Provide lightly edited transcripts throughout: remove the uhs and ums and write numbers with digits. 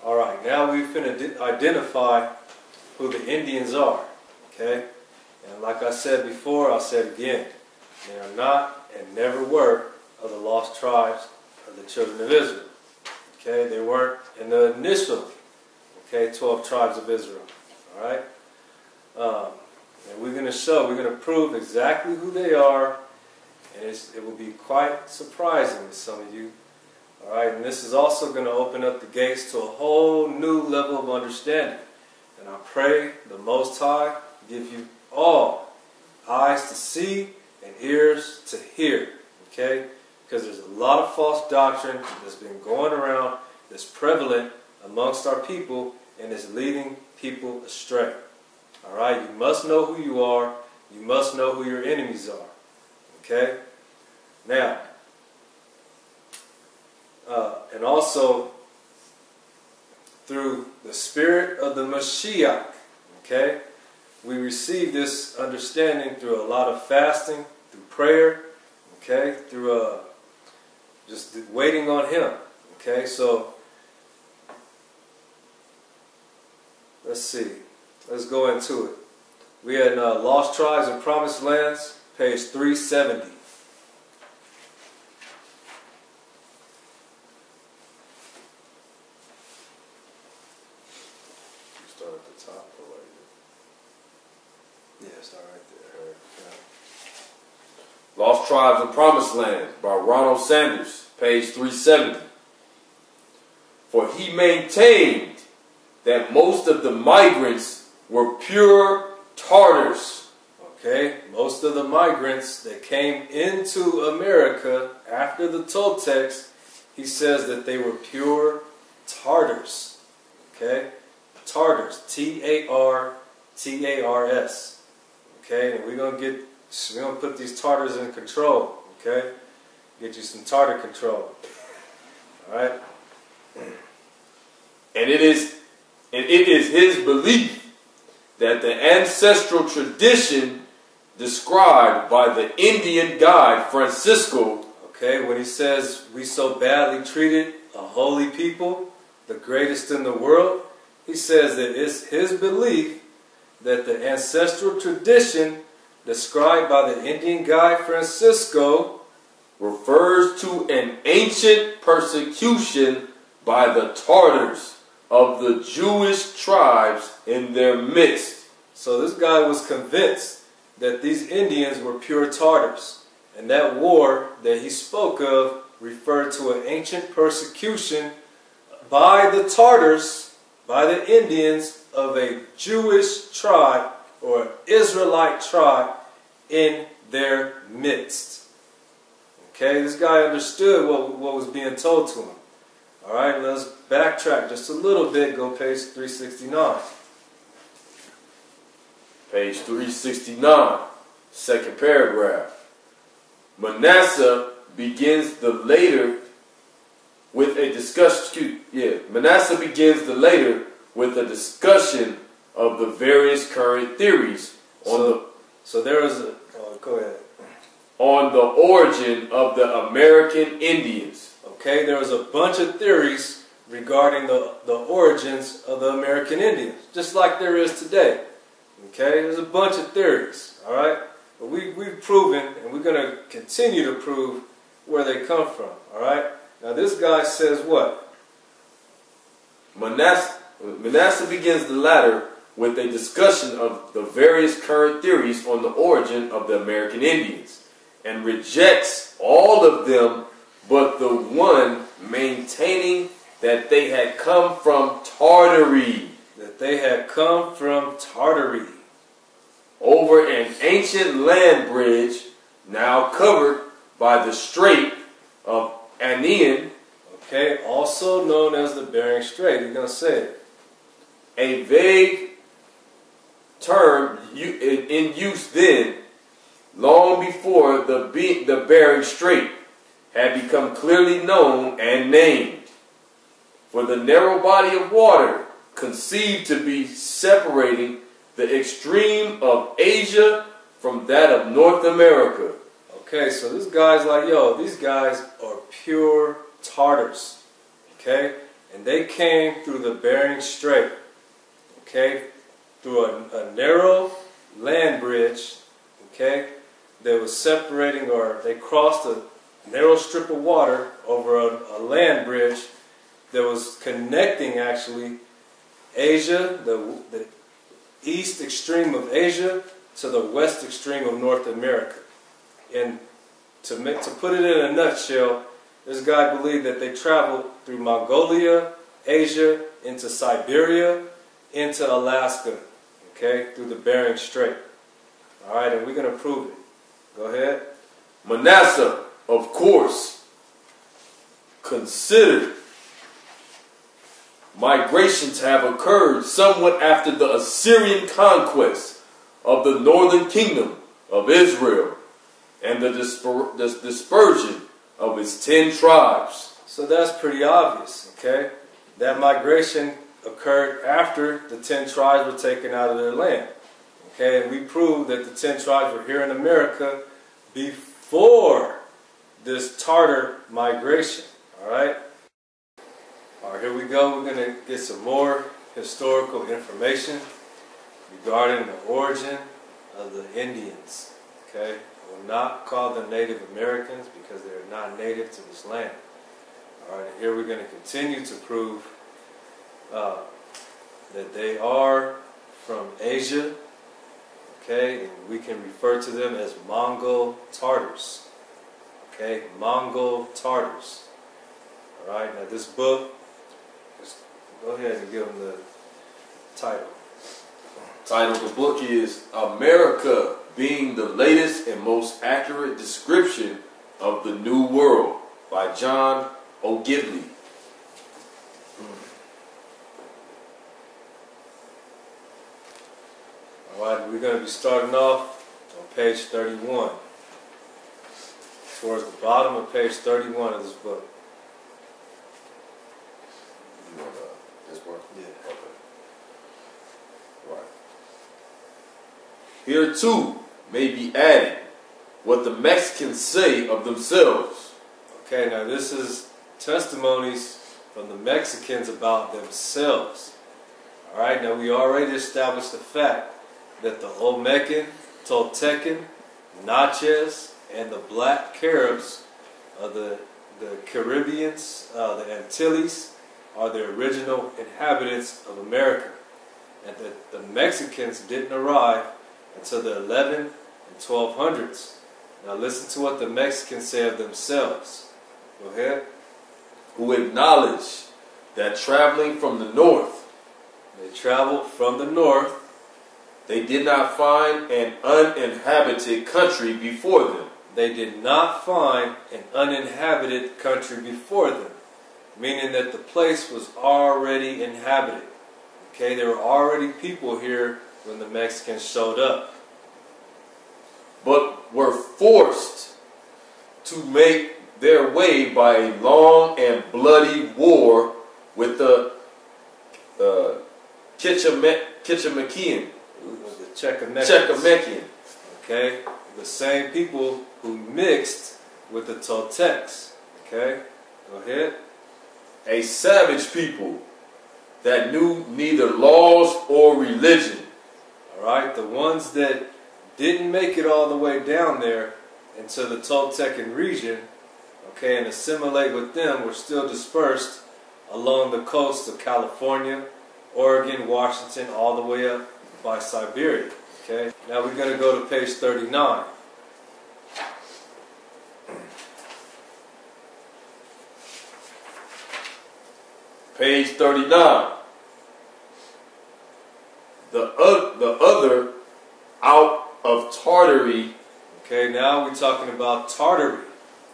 Alright, now we finna identify who the Indians are. Okay? And like I said before, I'll say it again. They are not and never were of the lost tribes of the children of Israel. Okay? They weren't in the initial 12 tribes of Israel. Alright? And we're going to prove exactly who they are. And it will be quite surprising to some of you. Alright, and this is also going to open up the gates to a whole new level of understanding. And I pray the Most High give you all eyes to see and ears to hear. Okay? Because there's a lot of false doctrine that's been going around, that's prevalent amongst our people, and is leading people astray. Alright, you must know who you are. You must know who your enemies are. Okay? Now, and also through the spirit of the Mashiach, okay, we receive this understanding through a lot of fasting, through prayer, okay, through just waiting on Him. Okay, so let's see. Let's go into it. We had Lost Tribes and Promised Lands, page 370. Start at the top or right there? Yeah, start right there. Yeah. Lost Tribes and Promised Lands by Ronald Sanders, page 370. For he maintained that most of the migrants were pure Tartars. Okay, most of the migrants that came into America after the Toltecs, he says that they were pure Tartars. Okay, Tartars, T-A-R-T-A-R-S. Okay, and we're gonna put these Tartars in control. Okay, get you some Tartar control. All right, and it is his belief that the ancestral tradition described by the Indian guide Francisco, okay, when he says we so badly treated a holy people, the greatest in the world, he says that it's his belief that the ancestral tradition described by the Indian guide Francisco refers to an ancient persecution by the Tartars of the Jewish tribes in their midst. So this guy was convinced that these Indians were pure Tartars. And that war that he spoke of referred to an ancient persecution by the Tartars, by the Indians of a Jewish tribe or an Israelite tribe in their midst. Okay, this guy understood what was being told to him. Alright, let's backtrack just a little bit, go page 369. Page 369, second paragraph. Manasseh begins the later with a discussion. Manasseh begins the later with a discussion of the various current theories on go ahead. On the origin of the American Indians. Okay, there was a bunch of theories regarding the origins of the American Indians, just like there is today. Okay, there's a bunch of theories, all right? But we've proven, and we're going to continue to prove where they come from, all right? Now this guy says what? Manasseh begins the latter with a discussion of the various current theories on the origin of the American Indians, and rejects all of them but the one maintaining that they had come from Tartary. That they had come from Tartary. Over an ancient land bridge now covered by the Strait of Anian. Okay, also known as the Bering Strait. You're going to say it. A vague term in use then, long before the Bering Strait had become clearly known and named. For the narrow body of water conceived to be separating the extreme of Asia from that of North America. Okay, so this guy's like, yo, these guys are pure Tartars. Okay? and they came through the Bering Strait, okay, through a narrow land bridge, okay, that was separating, or they crossed a narrow strip of water over a land bridge that was connecting actually Asia, the east extreme of Asia, to the west extreme of North America. And to put it in a nutshell, this guy believed that they traveled through Mongolia, Asia, into Siberia, into Alaska, okay, through the Bering Strait. All right, and we're going to prove it. Go ahead. Manasseh, of course, considered migration to have occurred somewhat after the Assyrian conquest of the northern kingdom of Israel and the dispersion of its 10 tribes. So that's pretty obvious, okay? That migration occurred after the 10 tribes were taken out of their land. Okay, and we proved that the 10 tribes were here in America before this Tartar migration. Alright? Alright, here we go. We're going to get some more historical information regarding the origin of the Indians. Okay? We'll not call them Native Americans because they're not native to this land. Alright, and here we're going to continue to prove that they are from Asia. Okay, and we can refer to them as Mongol Tartars. Okay, Mongol Tartars. Alright, now this book, just go ahead and give them the title. Title of the book is America Being the Latest and Most Accurate Description of the New World by John Ogilby. Alright, we're going to be starting off on page 31. Towards the bottom of page 31 of this book. You want this one? Yeah. Okay. Right. Here too may be added what the Mexicans say of themselves. Okay, now this is testimonies from the Mexicans about themselves. Alright, now we already established the fact that the Olmecan, Toltecan, Natchez, and the Black Caribs, the Caribbeans, the Antilles, are the original inhabitants of America. And that the Mexicans didn't arrive until the 11 and 1200s. Now listen to what the Mexicans say of themselves. Go ahead. Who acknowledge that traveling from the north, They traveled from the north. they did not find an uninhabited country before them. They did not find an uninhabited country before them, meaning that the place was already inhabited. Okay, there were already people here when the Mexicans showed up. But were forced to make their way by a long and bloody war with the Chichimequian. The Chichimequians. Chichimequian. Okay, the same people who mixed with the Toltecs. Okay, go ahead. A savage people that knew neither laws or religion. Alright, the ones that didn't make it all the way down there into the Toltecan region, okay, and assimilate with them, were still dispersed along the coast of California, Oregon, Washington, all the way up by Siberia. Okay, now we're going to go to page 39. Page 39. The other out of Tartary. Okay, now we're talking about Tartary.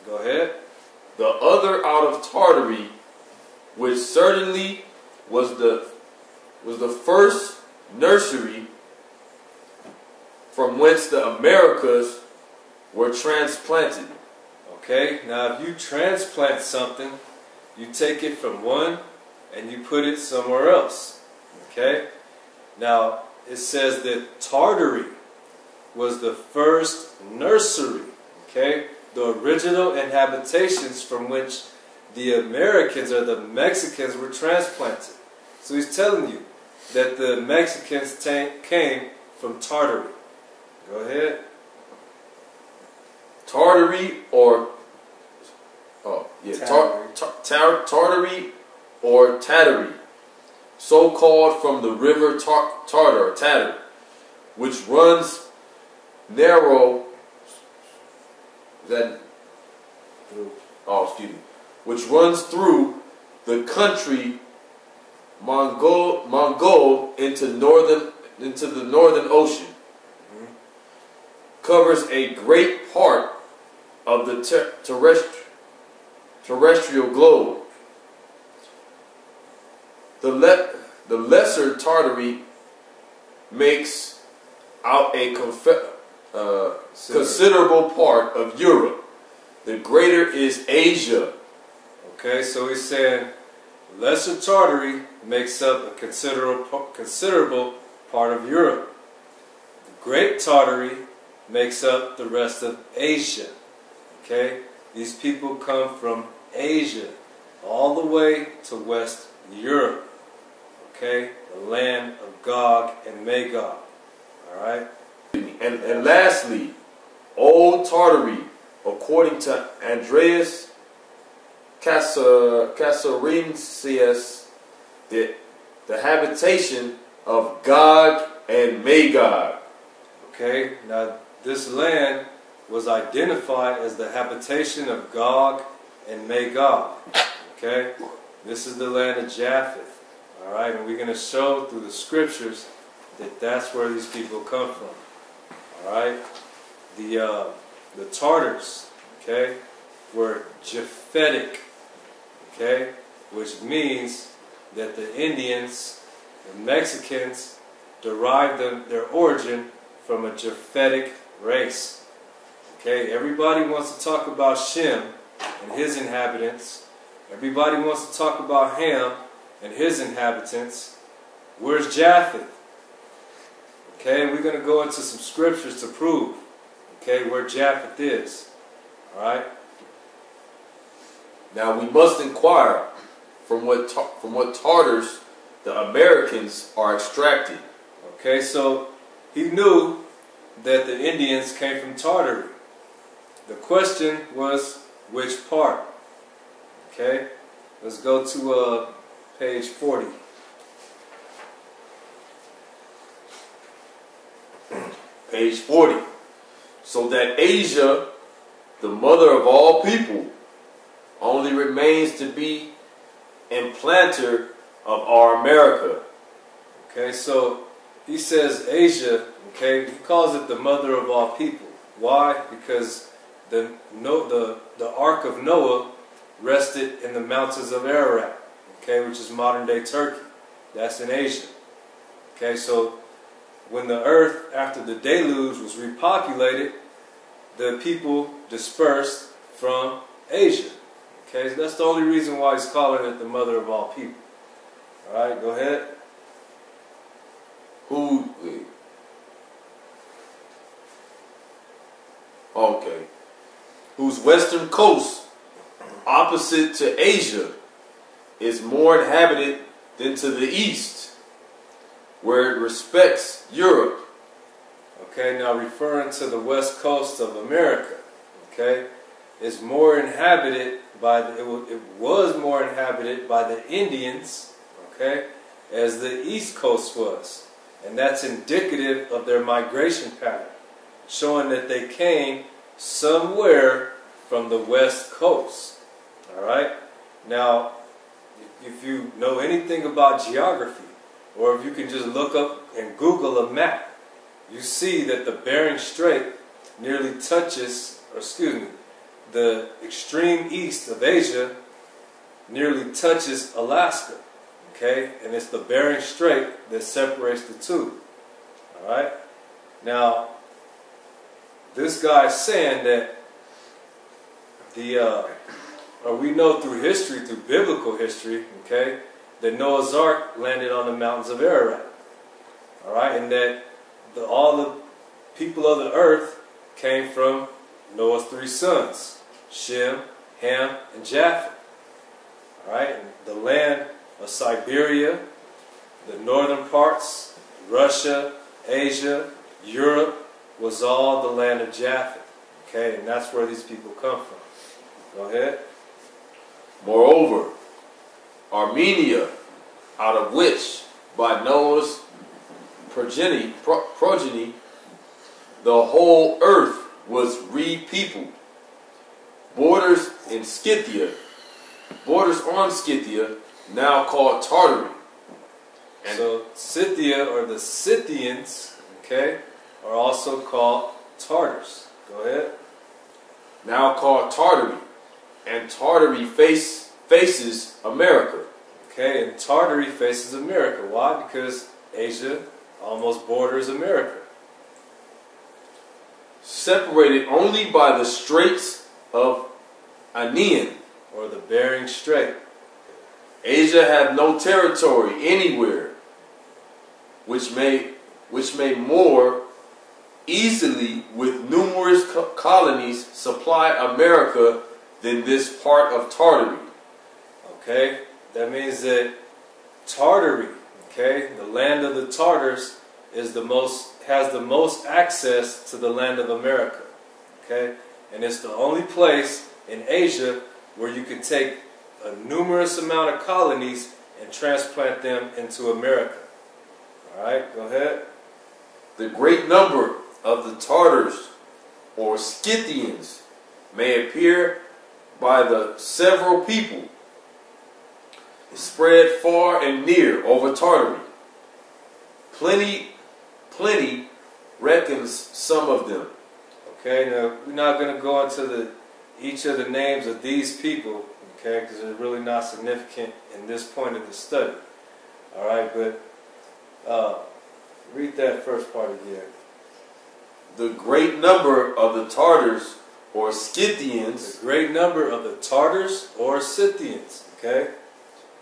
Go ahead. The other out of Tartary, which certainly was the first nursery from whence the Americas were transplanted. Okay, now if you transplant something, you take it from one and you put it somewhere else. Okay, now it says that Tartary was the first nursery. Okay, the original inhabitations from which the Americans or the Mexicans were transplanted. So he's telling you that the Mexicans came from Tartary. Go ahead. Tartary or Tartary or Tatary, so called from the river Tartar, which runs narrow. Which runs through the country Mongol into the northern ocean. Covers a great part of the terrestrial globe. The lesser Tartary makes out a considerable part of Europe. The greater is Asia. Okay, so he's saying lesser Tartary makes up a considerable part of Europe. The great Tartary makes up the rest of Asia. Okay, these people come from Asia all the way to West Europe. Okay, the land of Gog and Magog. All right. And lastly, Old Tartary, according to Andreas Casarensis, the habitation of Gog and Magog. Okay, now this land was identified as the habitation of Gog and Magog. Okay, this is the land of Japheth. All right, and we're going to show through the scriptures that that's where these people come from. All right, the Tartars, okay, were Japhetic, okay, which means that the Indians, the Mexicans, derived their origin from a Japhetic race. Okay, everybody wants to talk about Shem and his inhabitants. Everybody wants to talk about Ham and his inhabitants. Where's Japheth? Okay, we're going to go into some scriptures to prove, okay, where Japheth is. All right. Now we must inquire from what Tartars the Americans are extracted. Okay, so he knew that the Indians came from Tartary. The question was, which part? Okay, let's go to page 40. Page 40. So that Asia, the mother of all people, only remains to be implanter of our America. Okay, so he says Asia, okay, he calls it the mother of all people. Why? Because the Ark of Noah rested in the mountains of Ararat, okay, which is modern day Turkey. That's in Asia. Okay, so when the earth, after the deluge, was repopulated, the people dispersed from Asia. Okay, so that's the only reason why he's calling it the mother of all people. All right, go ahead. Whose western coast, opposite to Asia, is more inhabited than to the east, where it respects Europe. Okay, now referring to the west coast of America, okay, is more inhabited by it was more inhabited by the Indians, okay, as the east coast was, and that's indicative of their migration pattern, showing that they came somewhere from the west coast. All right. Now, if you know anything about geography, or if you can just look up and Google a map, you see that the Bering Strait nearly touches, or excuse me, the extreme east of Asia nearly touches Alaska. Okay, and it's the Bering Strait that separates the two. All right. Now, this guy's saying that we know through history, through biblical history, okay, that Noah's Ark landed on the mountains of Ararat. All right, and that all the people of the earth came from Noah's three sons, Shem, Ham, and Japheth. All right, and the land of Siberia, the northern parts, Russia, Asia, Europe, was all the land of Japheth. Okay, and that's where these people come from. Go ahead. Moreover, Armenia, out of which by Noah's progeny, the whole earth was repeopled. Borders on Scythia, now called Tartary. And so Scythia, or the Scythians, okay, are also called Tartars. Go ahead. Now called Tartary. And Tartary faces America. Okay, and Tartary faces America. Why? Because Asia almost borders America. Separated only by the Straits of Anian, or the Bering Strait. Asia had no territory anywhere which may more easily with numerous colonies supply America than this part of Tartary. Okay, that means that Tartary, okay, the land of the Tartars, has the most access to the land of America. Okay, and it's the only place in Asia where you can take a numerous amount of colonies and transplant them into America. All right, go ahead. The great number of the Tartars, or Scythians, may appear by the several people spread far and near over Tartary. Plenty reckons some of them. Okay, now we're not going to go into each of the names of these people, okay, because they're really not significant in this point of the study. All right, but read that first part again. The great number of the Tartars, or Scythians, the great number of the Tartars, or Scythians, okay,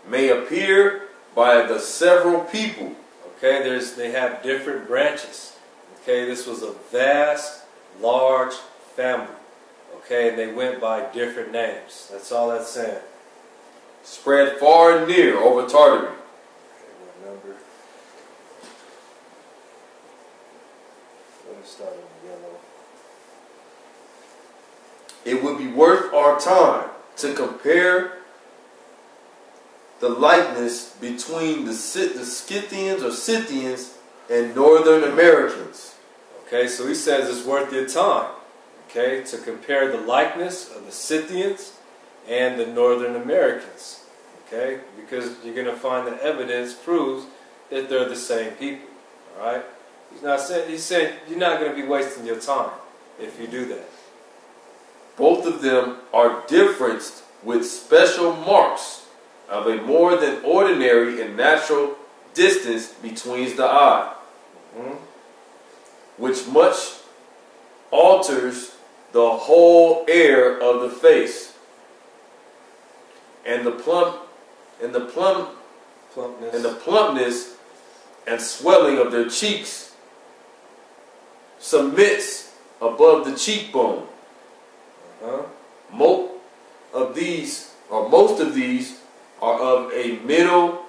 may appear by the several people. Okay, they have different branches. Okay, this was a vast, large family. Okay, and they went by different names. That's all that's saying. Spread far and near over Tartary. Okay, what number? Let me start in yellow. It would be worth our time to compare the likeness between the Scythians or Scythians and Northern Americans. Okay, so he says it's worth your time, okay, to compare the likeness of the Scythians and the Northern Americans, okay, because you're going to find that evidence proves that they're the same people, all right? He's saying you're not going to be wasting your time if you do that. Both of them are differenced with special marks of a more than ordinary and natural distance between the eye, which much alters the whole air of the face, and the plumpness and swelling of their cheeks submits above the cheekbone. Most of these are of a middle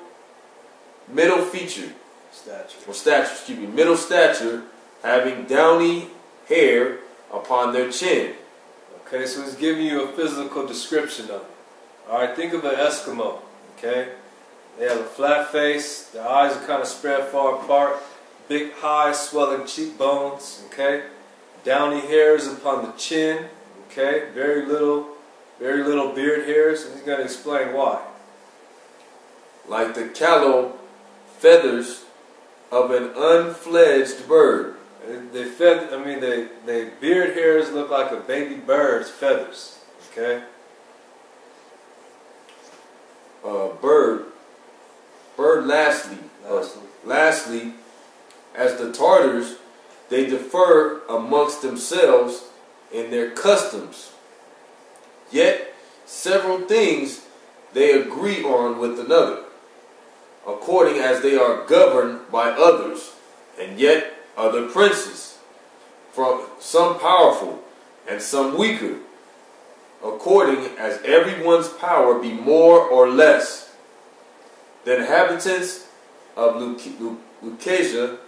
stature, having downy hair upon their chin. Okay, so he's giving you a physical description of it. All right, think of an Eskimo. Okay, they have a flat face, their eyes are kind of spread far apart, big, high, swelling cheekbones. Okay, downy hairs upon the chin. Okay, very little beard hairs, and he's going to explain why. Like the callow feathers of an unfledged bird. The beard hairs look like a baby bird's feathers. Okay. Lastly, as the Tartars, they differ amongst themselves in their customs. Yet several things they agree on with another, according as they are governed by others, and yet other princes, from some powerful and some weaker, according as everyone's power be more or less. The inhabitants of Lucasia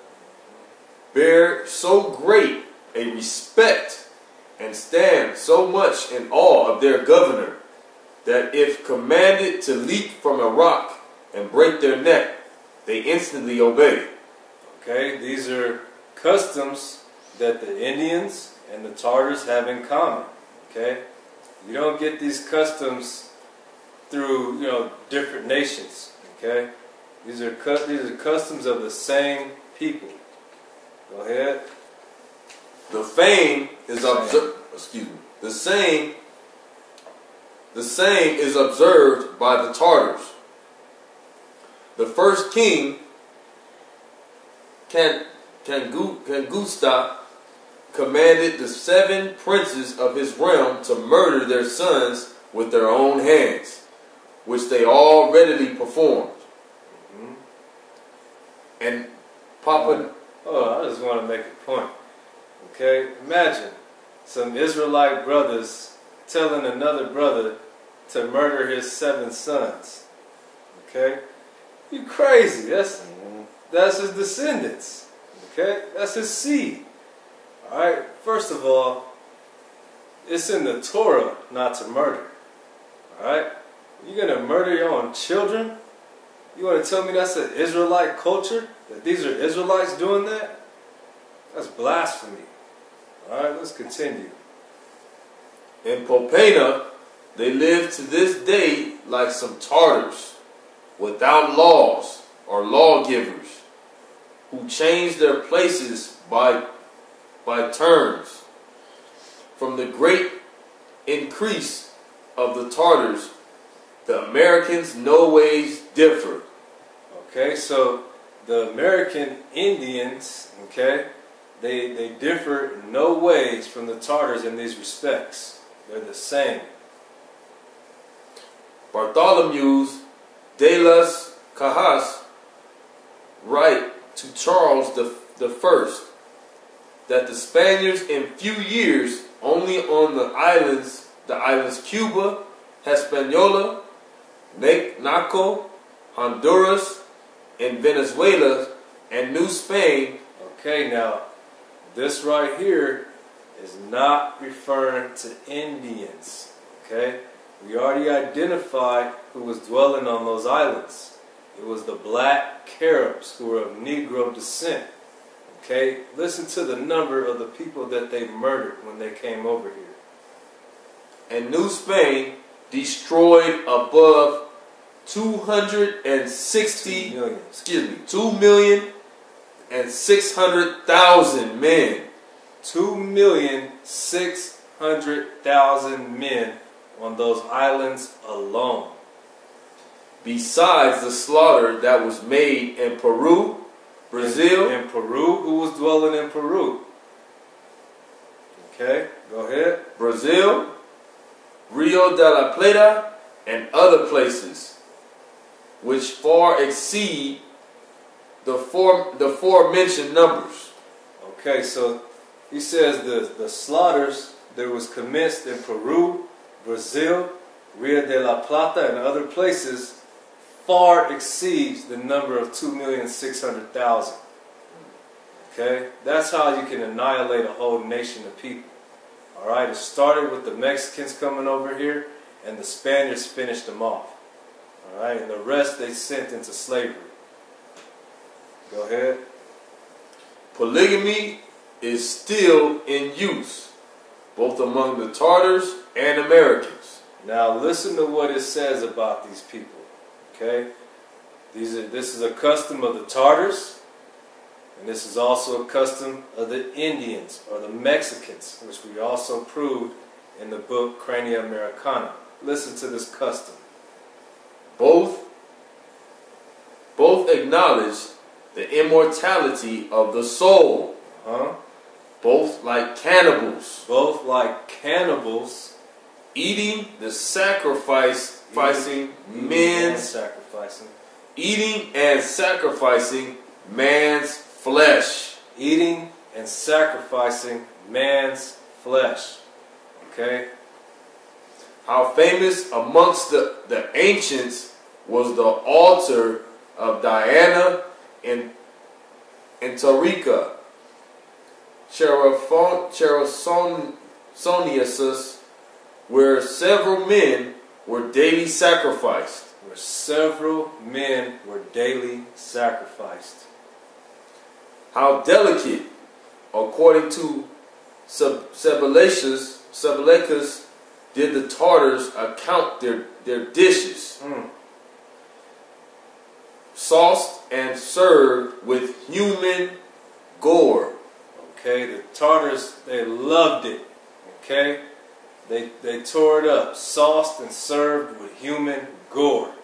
bear so great a respect and stand so much in awe of their governor, that if commanded to leap from a rock and break their neck, they instantly obey. Okay, these are customs that the Indians and the Tartars have in common. Okay, you don't get these customs through, different nations. Okay, these are customs of the same people. Go ahead. The same is observed. Excuse me. The same is observed by the Tartars. The first king, Kangusta, commanded the 7 princes of his realm to murder their sons with their own hands, which they all readily performed. And Papa... Oh, I just want to make a point. Okay, imagine some Israelite brothers telling another brother to murder his 7 sons. Okay, you crazy? That's his descendants. Okay, that's his seed. All right. First of all, it's in the Torah not to murder. All right, you're gonna murder your own children? You want to tell me that's an Israelite culture? That these are Israelites doing that? That's blasphemy. Alright, let's continue. In Popena, they live to this day like some Tartars, without laws or lawgivers, who change their places by turns. From the great increase of the Tartars, the Americans no ways differ. Okay, so the American Indians, okay, they differ in no ways from the Tartars in these respects. They're the same. Bartholomew's de las Cajas write to Charles the First that the Spaniards in few years only on the islands Cuba, Hispaniola, Naco, Honduras, and Venezuela, and New Spain. Okay, now, this right here is not referring to Indians. Okay? We already identified who was dwelling on those islands. It was the black Caribs who were of Negro descent. Okay? Listen to the number of the people that they murdered when they came over here. And New Spain destroyed above 2,600,000 men. 2,600,000 men on those islands alone. Besides the slaughter that was made in Peru, Brazil. In Peru, who was dwelling in Peru? Okay, go ahead. Brazil, Rio de la Plata, and other places, which far exceed the forementioned numbers. Okay, so he says the slaughters that was commenced in Peru, Brazil, Rio de la Plata, and other places far exceeds the number of 2,600,000. Okay, that's how you can annihilate a whole nation of people. All right, it started with the Mexicans coming over here, and the Spaniards finished them off. All right, and the rest they sent into slavery. Go ahead. Polygamy is still in use, both among the Tartars and Americans. Now listen to what it says about these people. Okay, this is a custom of the Tartars, and this is also a custom of the Indians or the Mexicans, which we also proved in the book Crania Americana. Listen to this custom. Both acknowledge the immortality of the soul. Both like cannibals. Both like cannibals. Eating the sacrificing man's flesh. Eating and sacrificing man's flesh. Okay? How famous amongst the ancients was the altar of Diana in Tariqa. Cherasonius, where several men were daily sacrificed. Where several men were daily sacrificed. How delicate, according to Sabelacus, did the Tartars account their dishes. Sauced and served with human gore. Okay, the Tartars, they loved it. Okay, they tore it up, sauced and served with human gore.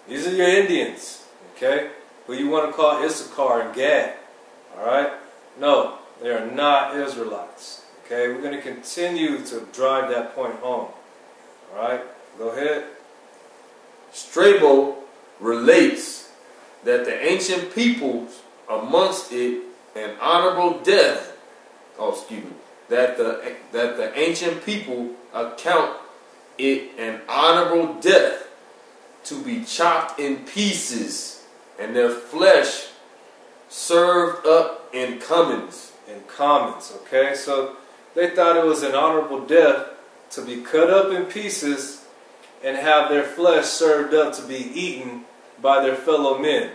These are your Indians, okay, who you want to call Issachar and Gad. All right, no, they are not Israelites. Okay, we're going to continue to drive that point home. All right, go ahead. Strabo relates that the ancient peoples amongst it an honorable death. That the ancient people account it an honorable death to be chopped in pieces, and their flesh served up in commons. In commons, okay? So they thought it was an honorable death to be cut up in pieces and have their flesh served up to be eaten by their fellow men.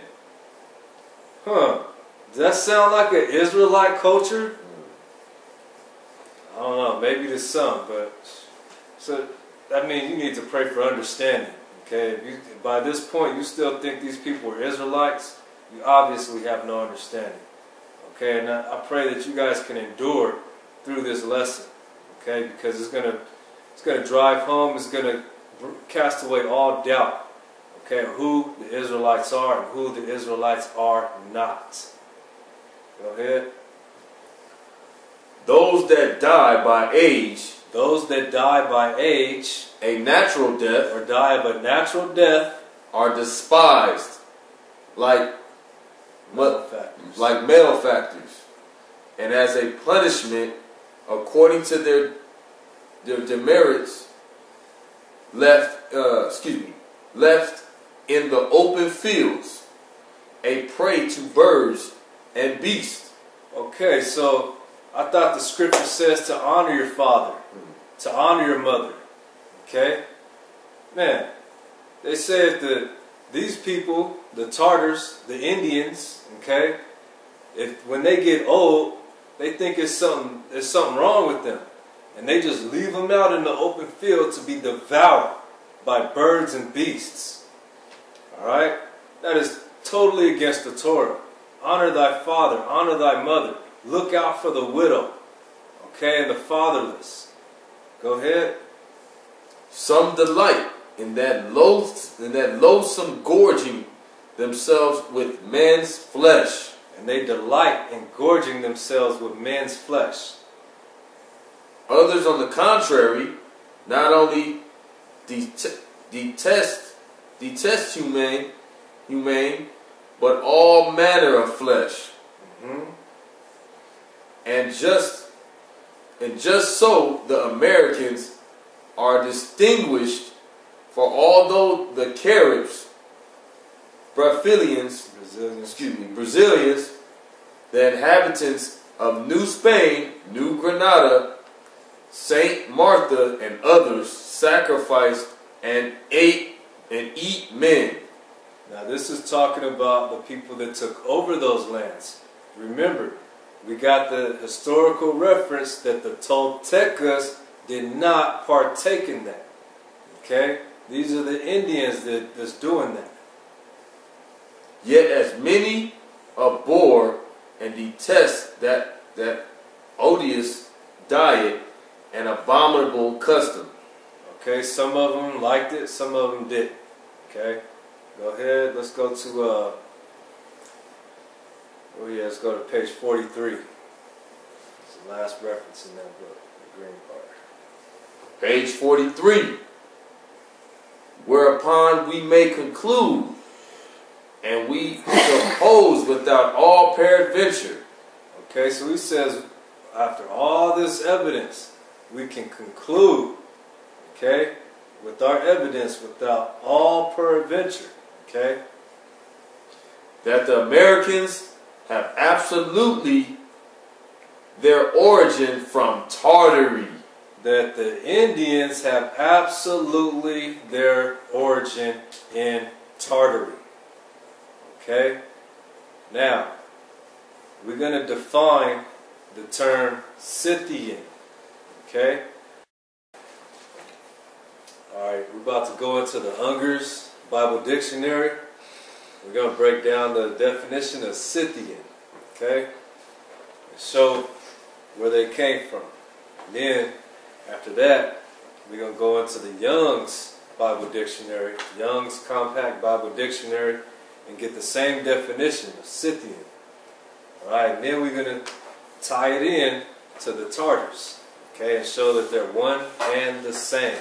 Does that sound like an Israelite culture? I don't know, maybe to some, but so that means you need to pray for understanding. Okay, if by this point you still think these people are Israelites, you obviously have no understanding. Okay, and I pray that you guys can endure through this lesson. Okay, because it's gonna drive home. It's gonna cast away all doubt. Okay, who the Israelites are and who the Israelites are not. Go ahead. Those that die by age. Those that die by age. A natural death. Or die of a natural death. Are despised. Like malefactors. And as a punishment, according to their demerits, left in the open fields, a prey to birds and beasts. Okay, so I thought the scripture says to honor your father, to honor your mother. Okay? Man, they say if these people, the Tartars, the Indians, okay, when they get old, they think there's something wrong with them. And they just leave them out in the open field to be devoured by birds and beasts. Alright? That is totally against the Torah. Honor thy father, honor thy mother. Look out for the widow, okay, and the fatherless. Go ahead. Some delight in that loathsome gorging themselves with man's flesh. And they delight in gorging themselves with man's flesh. Others, on the contrary, not only detest humane, but all manner of flesh. And just so the Americans are distinguished, for although the Caribs, Brazilians, the inhabitants of New Spain, New Granada, Saint Martha, and others sacrificed and eat men. Now this is talking about the people that took over those lands. Remember, we got the historical reference that the Toltecas did not partake in that. Okay? These are the Indians that's doing that. Yet as many abhor and detest that odious diet and abominable custom. Okay, some of them liked it, some of them didn't. Okay? Go ahead, let's go to let's go to page 43. It's the last reference in that book, the green part. Page 43. Whereupon we may conclude, and we suppose without all peradventure. Okay, so he says, after all this evidence, we can conclude, okay, with our evidence without all peradventure, okay, that the Americans have absolutely their origin from Tartary. That the Indians have absolutely their origin in Tartary. Okay? Now, we're going to define the term Scythian. Okay? Alright, we're about to go into the Unger's Bible Dictionary. We're going to break down the definition of Scythian. Okay? And show where they came from. And then, after that, we're going to go into the Young's Bible Dictionary, Young's Compact Bible Dictionary, and get the same definition of Scythian. Alright, and then we're going to tie it in to the Tartars, okay, and show that they're one and the same.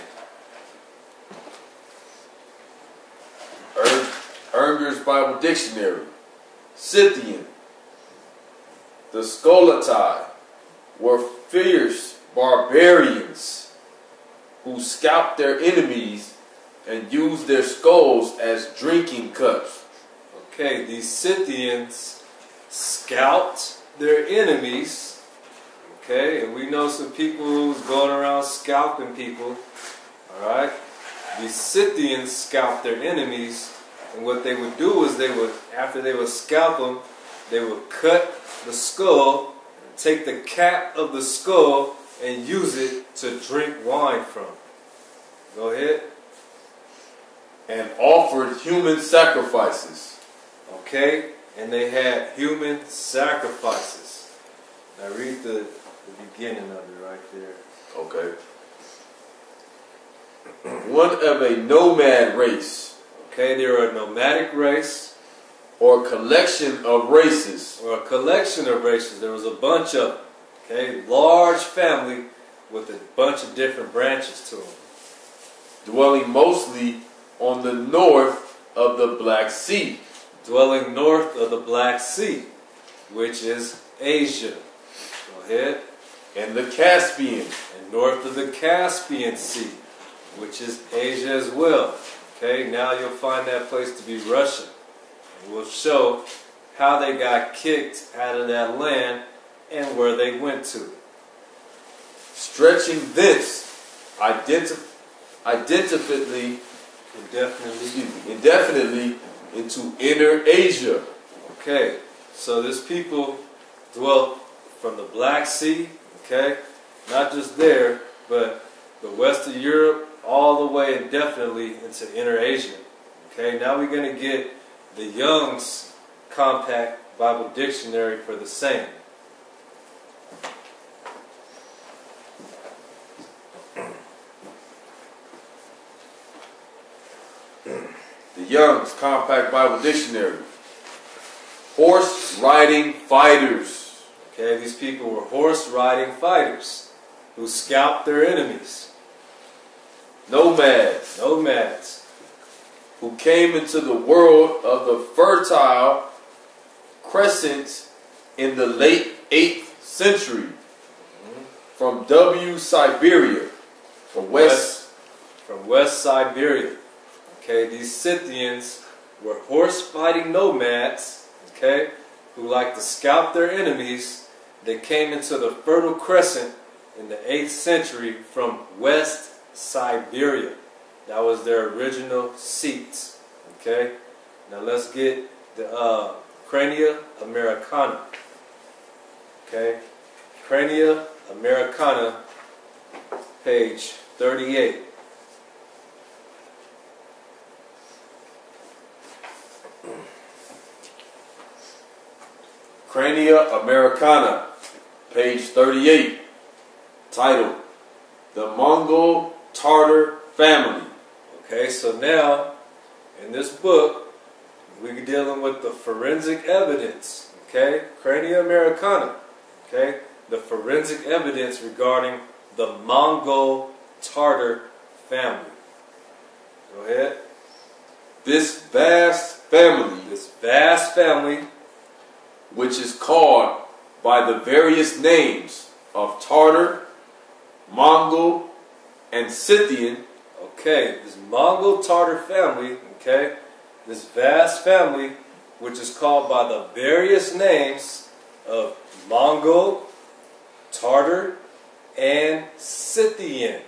Unger's Bible Dictionary. Scythian. The Skolatai were fierce barbarians who scalped their enemies and used their skulls as drinking cups. Okay, these Scythians scalped their enemies. Okay, and we know some people who's going around scalping people. Alright? These Scythians scalped their enemies, and what they would do is after they would scalp them, they would cut the skull, take the cap of the skull, and use it to drink wine from. Go ahead. And offered human sacrifices. Okay, and they had human sacrifices. Now read the beginning of it right there. Okay. One of a nomad race. Okay, they're a nomadic race. Or collection of races. Or a collection of races. There was a bunch of them. Okay, large family with a bunch of different branches to them. Dwelling mostly on the north of the Black Sea. Dwelling north of the Black Sea, which is Asia. Go ahead. And the Caspian. And north of the Caspian Sea, which is Asia as well. Okay, now you'll find that place to be Russia. And we'll show how they got kicked out of that land and where they went to. Stretching thence indefinitely into Inner Asia. Okay, so this people dwelt from the Black Sea, okay, not just there, but the west of Europe, all the way indefinitely into Inner Asia. Okay, now we're going to get the Young's Compact Bible Dictionary for the same. The Young's Compact Bible Dictionary. Horse riding fighters. Okay, these people were horse riding fighters who scalped their enemies. Nomads. Nomads. Who came into the world of the Fertile Crescent in the late 8th century. From Siberia. From West Siberia. Okay, these Scythians were horse-fighting nomads, okay, who liked to scalp their enemies. They came into the Fertile Crescent in the 8th century from West Siberia. That was their original seats. Okay, now let's get the Crania Americana. Okay, Crania Americana, page 38. Crania Americana, page 38, titled, The Mongol Tartar Family. Okay, so now, in this book, we're dealing with the forensic evidence, okay? Crania Americana, okay? The forensic evidence regarding the Mongol Tartar family. Go ahead. This vast family, which is called by the various names of Tartar, Mongol, and Scythian. Okay, this Mongol Tartar family, okay, this vast family, which is called by the various names of Mongol, Tartar, and Scythian.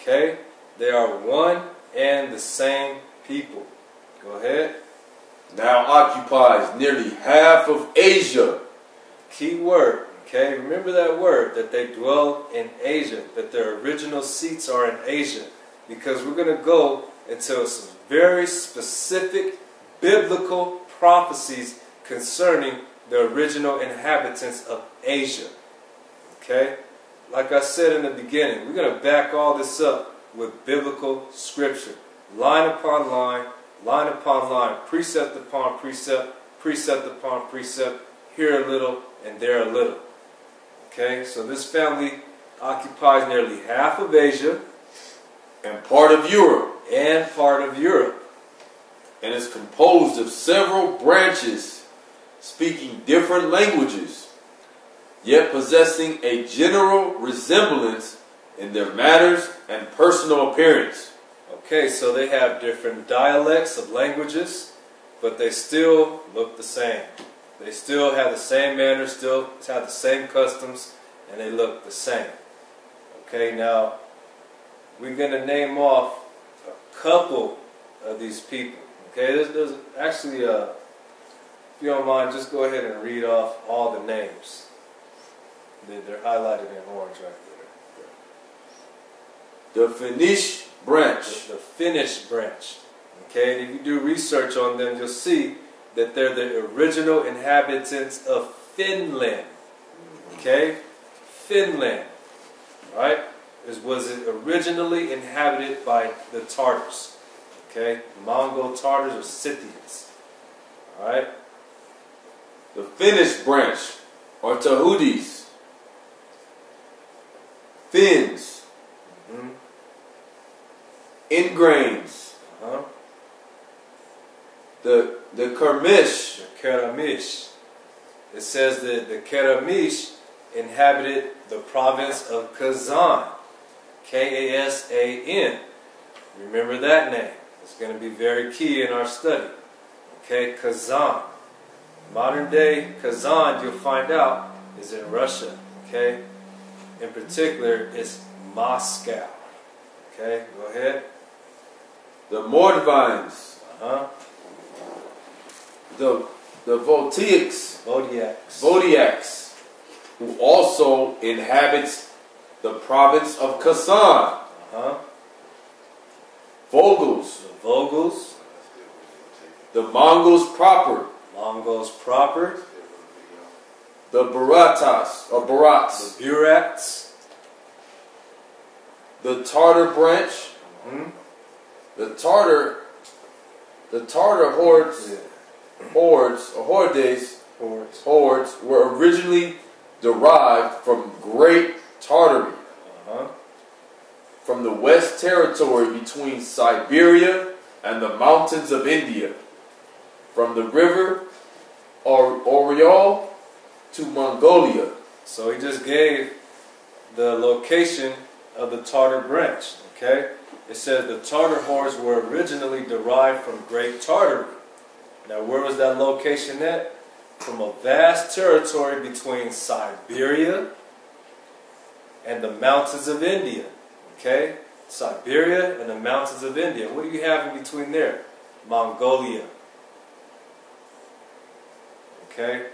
Okay, they are one and the same people. Go ahead. Now occupies nearly half of Asia. Key word. Okay, remember that word, that they dwell in Asia, that their original seats are in Asia, because we're going to go into some very specific biblical prophecies concerning the original inhabitants of Asia. Okay, like I said in the beginning, we're going to back all this up with biblical scripture, line upon line, line upon line, precept upon precept, precept upon precept, here a little and there a little. Okay, so this family occupies nearly half of Asia and part of Europe. And is composed of several branches speaking different languages, yet possessing a general resemblance in their manners and personal appearance. Okay, so they have different dialects of languages, but they still look the same. They still have the same manners, still have the same customs, and they look the same. Okay, now we're going to name off a couple of these people. Okay, there's actually, if you don't mind, just go ahead and read off all the names. They're highlighted in orange right there. The Finnish branch. The Finnish branch. Okay, and if you do research on them, you'll see that they're the original inhabitants of Finland. Okay, Finland. Right? Was it originally inhabited by the Tartars? Okay, Mongol Tartars or Scythians. All right. The Finnish branch are Tahudis, Finns, Ingrains, the Kermish. The Keramish. It says that the Keramish inhabited the province of Kazan. K-A-S-A-N. Remember that name. It's going to be very key in our study. Okay, Kazan. Modern day Kazan, you'll find out, is in Russia. Okay, in particular, it's Moscow. Okay, go ahead. The Mordvines. The Voltiaks. Vodiaks, who also inhabits the province of Kasan. Vogels. The Vogels. The Mongols proper. The Baratas, or Barats. The Burats. The Tartar branch. The Tartar hordes were originally derived from Great Tartary. From the West Territory between Siberia and the mountains of India. From the river Oriol to Mongolia. So he just gave the location of the Tartar branch. Okay? It says the Tartar hordes were originally derived from Great Tartary. Now where was that location at? From a vast territory between Siberia and the mountains of India. Okay? Siberia and the mountains of India. What do you have in between there? Mongolia. Okay?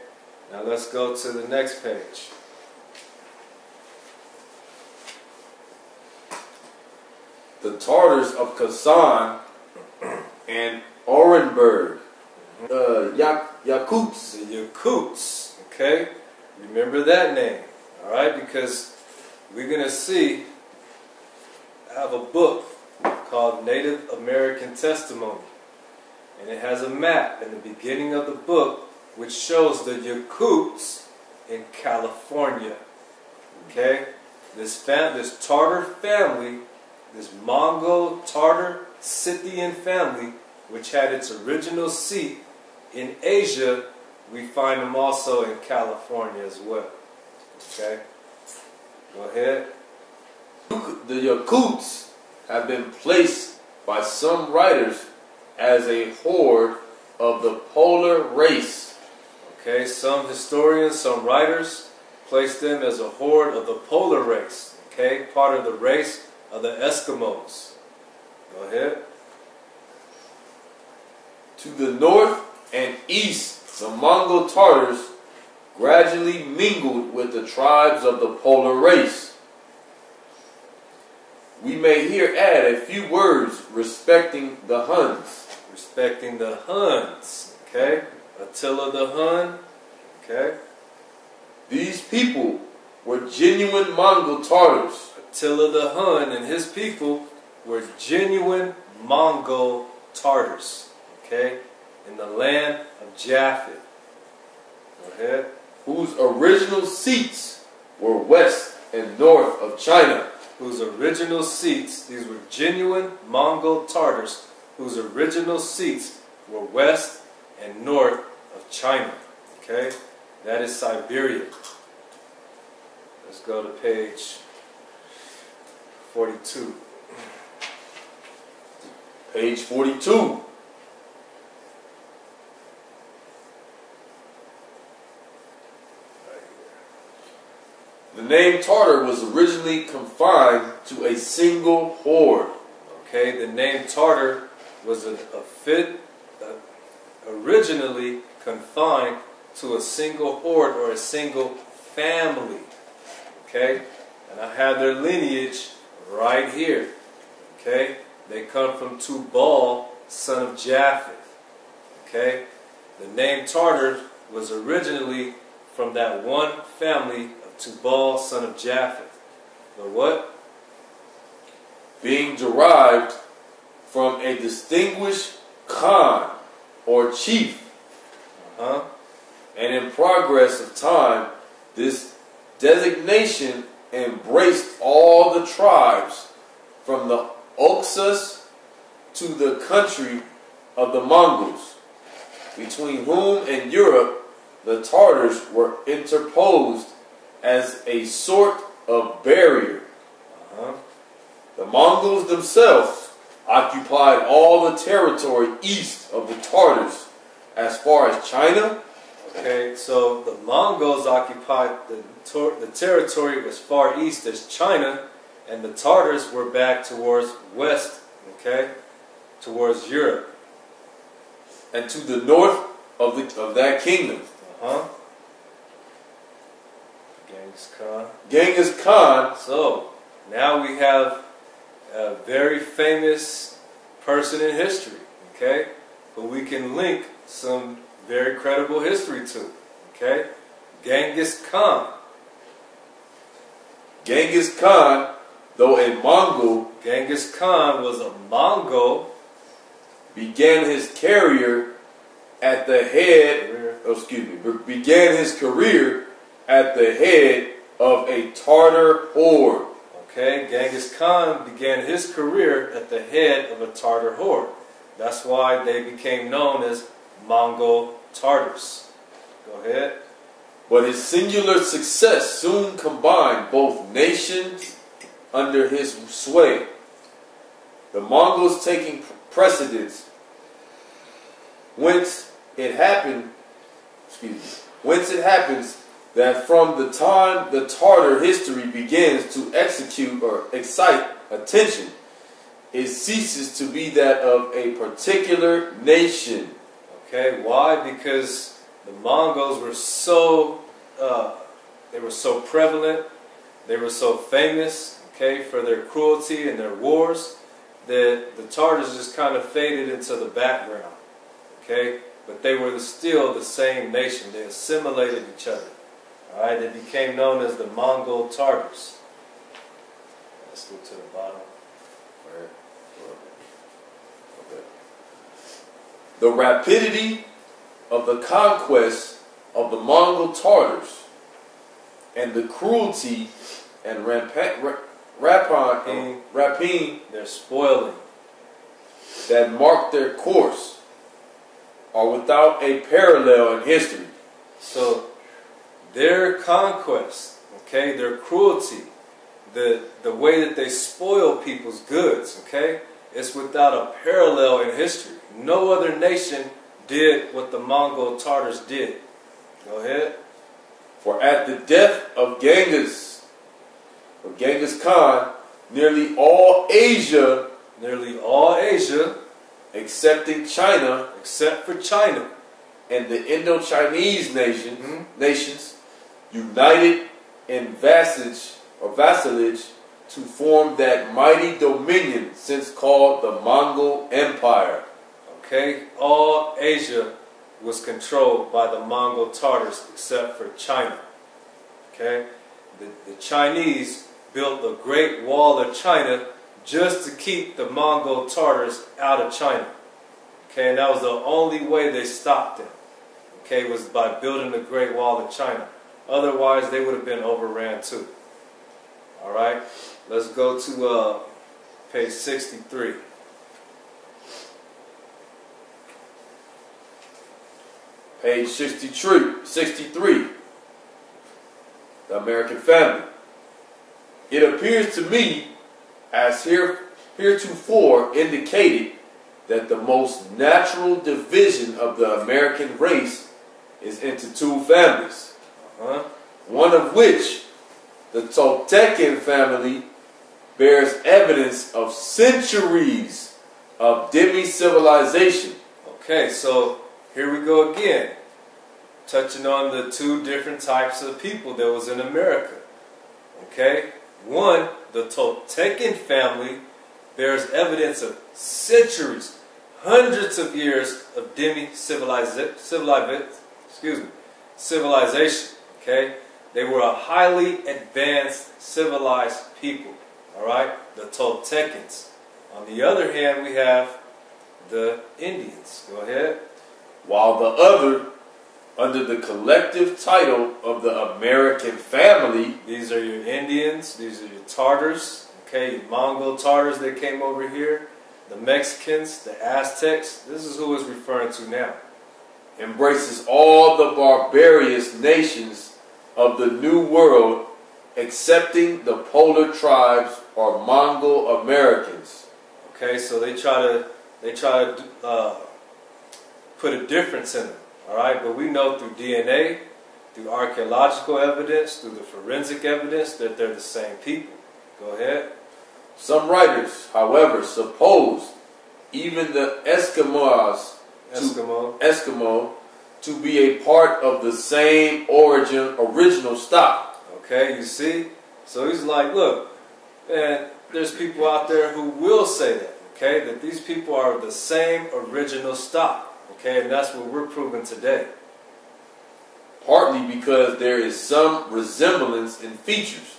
Now let's go to the next page. The Tartars of Kasan and Orenburg. Yakuts. The Yakuts. Okay? Remember that name. Alright? Because we're going to see, I have a book called Native American Testimony. And it has a map in the beginning of the book which shows the Yakuts in California. Okay? This Tartar family, this Mongol Tartar Scythian family, which had its original seat in Asia, we find them also in California as well. Okay? Go ahead. The Yakuts have been placed by some writers as a horde of the polar race. Okay, some historians, some writers place them as a horde of the polar race. Okay, part of the race of the Eskimos. Go ahead. To the north and east, the Mongol Tartars gradually mingled with the tribes of the polar race. We may here add a few words respecting the Huns. Respecting the Huns. Okay, Attila the Hun. Okay. These people were genuine Mongol Tartars. Attila the Hun and his people were genuine Mongol Tartars. Okay, in the land of Japheth. Go ahead. Whose original seats were west and north of China. Whose original seats, these were genuine Mongol Tartars, whose original seats were west and north of China. Okay, that is Siberia. Let's go to page 42. Page 42. The name Tartar was originally confined to a single horde. Okay, the name Tartar was originally confined to a single horde or a single family. Okay, and I have their lineage right here. Okay, they come from Tubal, son of Japheth. Okay, the name Tartar was originally from that one family of Tubal, son of Japheth. But what? Being derived from a distinguished Khan or chief. And in progress of time, this designation embraced all the tribes from the Oxus to the country of the Mongols, between whom and Europe the Tartars were interposed as a sort of barrier. The Mongols themselves occupied all the territory east of the Tartars as far as China. Okay, so the Mongols occupied the territory as far east as China, and the Tartars were back towards west, okay, towards Europe. And to the north of that kingdom. Genghis Khan. Genghis Khan. So, now we have a very famous person in history, okay, who we can link some very credible history to, okay? Genghis Khan. Genghis Khan, though a Mongol, Genghis Khan was a Mongol, began his career at the head, began his career at the head of a Tartar horde. Okay, Genghis Khan began his career at the head of a Tartar horde. That's why they became known as Mongol Tartars. Go ahead. But his singular success soon combined both nations under his sway. The Mongols taking precedence, whence it happens that from the time the Tartar history begins to execute or excite attention, it ceases to be that of a particular nation. Okay, why? Because the Mongols were so prevalent, they were so famous, okay, for their cruelty and their wars, that the Tartars just kind of faded into the background, okay? But they were still the same nation. They assimilated each other. All right, they became known as the Mongol Tartars. Let's go to the bottom. All right. Okay. The rapidity of the conquest of the Mongol Tartars and the cruelty and rapine, their spoiling, that marked their course are without a parallel in history. So their conquest, okay, their cruelty, the way that they spoil people's goods, okay? It's without a parallel in history. No other nation did what the Mongol Tartars did. Go ahead. For at the death of Genghis Khan, nearly all Asia, excepting China, except for China, and the Indo-Chinese nations, united in vassalage to form that mighty dominion since called the Mongol Empire. Okay, all Asia was controlled by the Mongol Tartars except for China. Okay, the Chinese built the Great Wall of China just to keep the Mongol Tartars out of China. Okay, and that was the only way they stopped them. Okay, was by building the Great Wall of China. Otherwise, they would have been overran too. All right, let's go to page 63. Page 63, the American family. It appears to me, as heretofore indicated, that the most natural division of the American race is into two families. One of which, the Toltecan family, bears evidence of centuries of demi-civilization. Okay, so here we go again, touching on the two different types of people that was in America. Okay, one, the Toltecan family, bears evidence of centuries, hundreds of years of civilization. Okay, they were a highly advanced, civilized people. All right, the Toltecans. On the other hand, we have the Indians. Go ahead. While the other, under the collective title of the American family, these are your Indians, these are your Tartars, okay, your Mongol Tartars that came over here, the Mexicans, the Aztecs, this is who it's referring to now. Embraces all the barbarous nations of the New World, excepting the polar tribes or Mongol Americans. Okay, so they try to put a difference in them, all right? But we know through DNA, through archaeological evidence, through the forensic evidence that they're the same people. Go ahead. Some writers, however, suppose even the Eskimo to be a part of the same original stock. Okay, you see? So he's like, look, man, there's people out there who will say that, okay, that these people are the same original stock. Okay, and that's what we're proving today. Partly because there is some resemblance in features.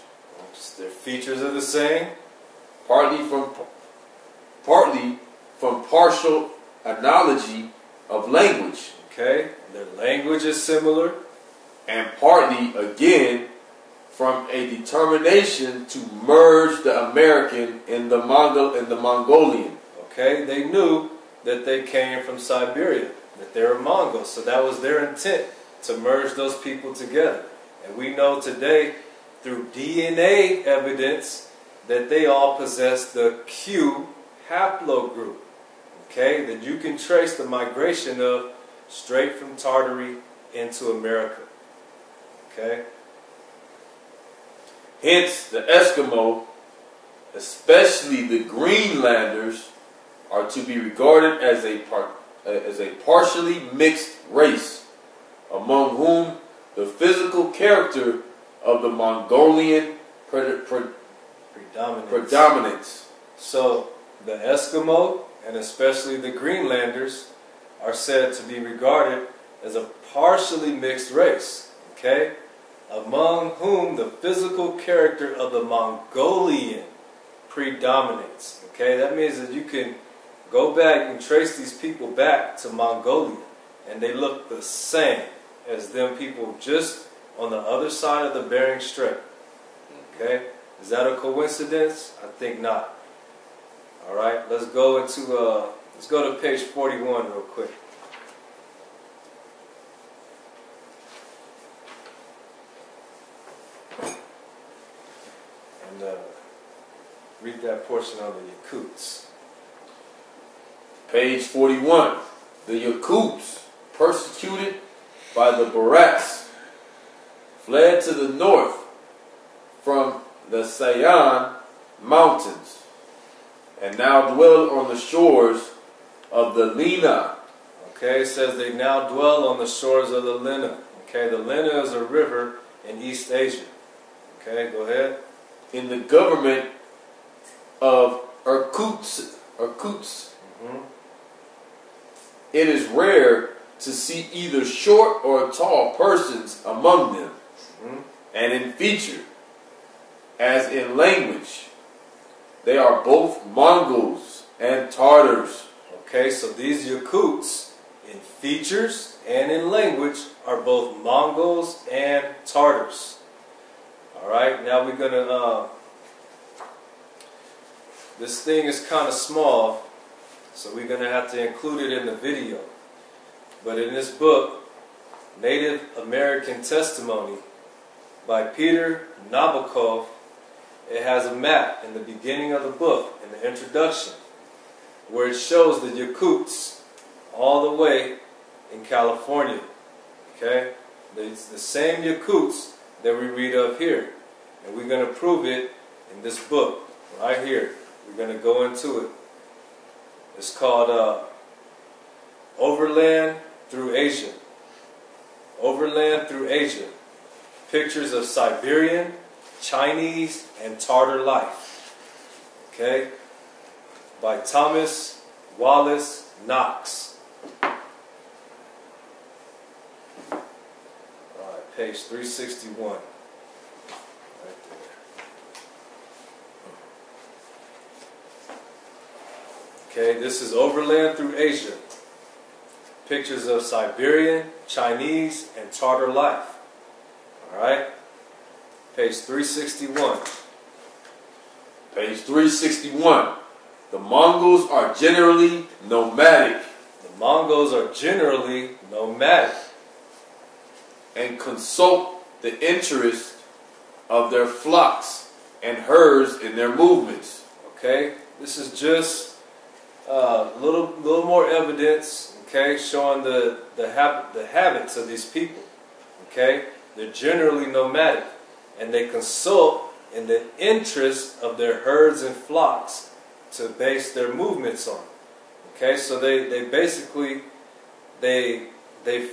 Their features are the same. Partly from partial analogy of language. Okay, their language is similar. And partly, again, from a determination to merge the American and the Mongolian. Okay, they knew that they came from Siberia, that they were Mongols. So that was their intent, to merge those people together. And we know today, through DNA evidence, that they all possess the Q haplogroup. Okay, that you can trace the migration of straight from Tartary into America. Okay? Hence, the Eskimo, especially the Greenlanders, are to be regarded as a partially mixed race, among whom the physical character of the Mongolian predominates. So the Eskimo, and especially the Greenlanders, are said to be regarded as a partially mixed race, okay? Among whom the physical character of the Mongolian predominates, okay? That means that you can go back and trace these people back to Mongolia, and they look the same as them people just on the other side of the Bering Strait, okay? Is that a coincidence? I think not. All right, let's go to page 41 real quick. And and read that portion on the Yakuts. Page 41. The Yakuts, persecuted by the Barats, fled to the north from the Sayan Mountains and now dwell on the shores of the Lena. Okay, it says they now dwell on the shores of the Lena. Okay, the Lena is a river in East Asia. Okay, go ahead. In the government of Irkutsk. It is rare to see either short or tall persons among them, and in feature, as in language, they are both Mongols and Tartars. Okay, so these Yakuts, in features and in language, are both Mongols and Tartars. Alright, now we're going to, this thing is kind of small, so we're going to have to include it in the video. But in this book, Native American Testimony by Peter Nabokov, it has a map in the beginning of the book, in the introduction, where it shows the Yakuts all the way in California. Okay? It's the same Yakuts that we read of here. And we're going to prove it in this book, right here. We're going to go into it. It's called Overland Through Asia. Overland Through Asia. Pictures of Siberian, Chinese, and Tartar life. Okay? By Thomas Wallace Knox. Alright, page 361. Right there. Okay, this is Overland Through Asia. Pictures of Siberian, Chinese, and Tartar life. Alright? Page 361. Page 361. The Mongols are generally nomadic. The Mongols are generally nomadic. And consult the interest of their flocks and herds in their movements. Okay? This is just a little more evidence, okay, showing the habits of these people. Okay? They're generally nomadic. And they consult in the interest of their herds and flocks to base their movements on. Okay, so they basically they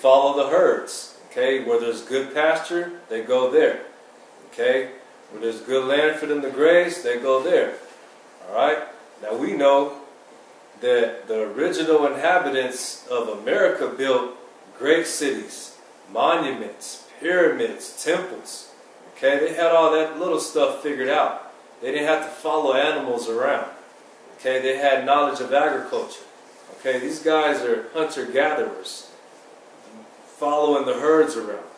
follow the herds. Okay, where there's good pasture, they go there. Okay, where there's good land for them to graze, they go there. Alright, now we know that the original inhabitants of America built great cities, monuments, pyramids, temples. Okay, they had all that little stuff figured out. They didn't have to follow animals around. Okay, they had knowledge of agriculture. Okay, these guys are hunter-gatherers, following the herds around.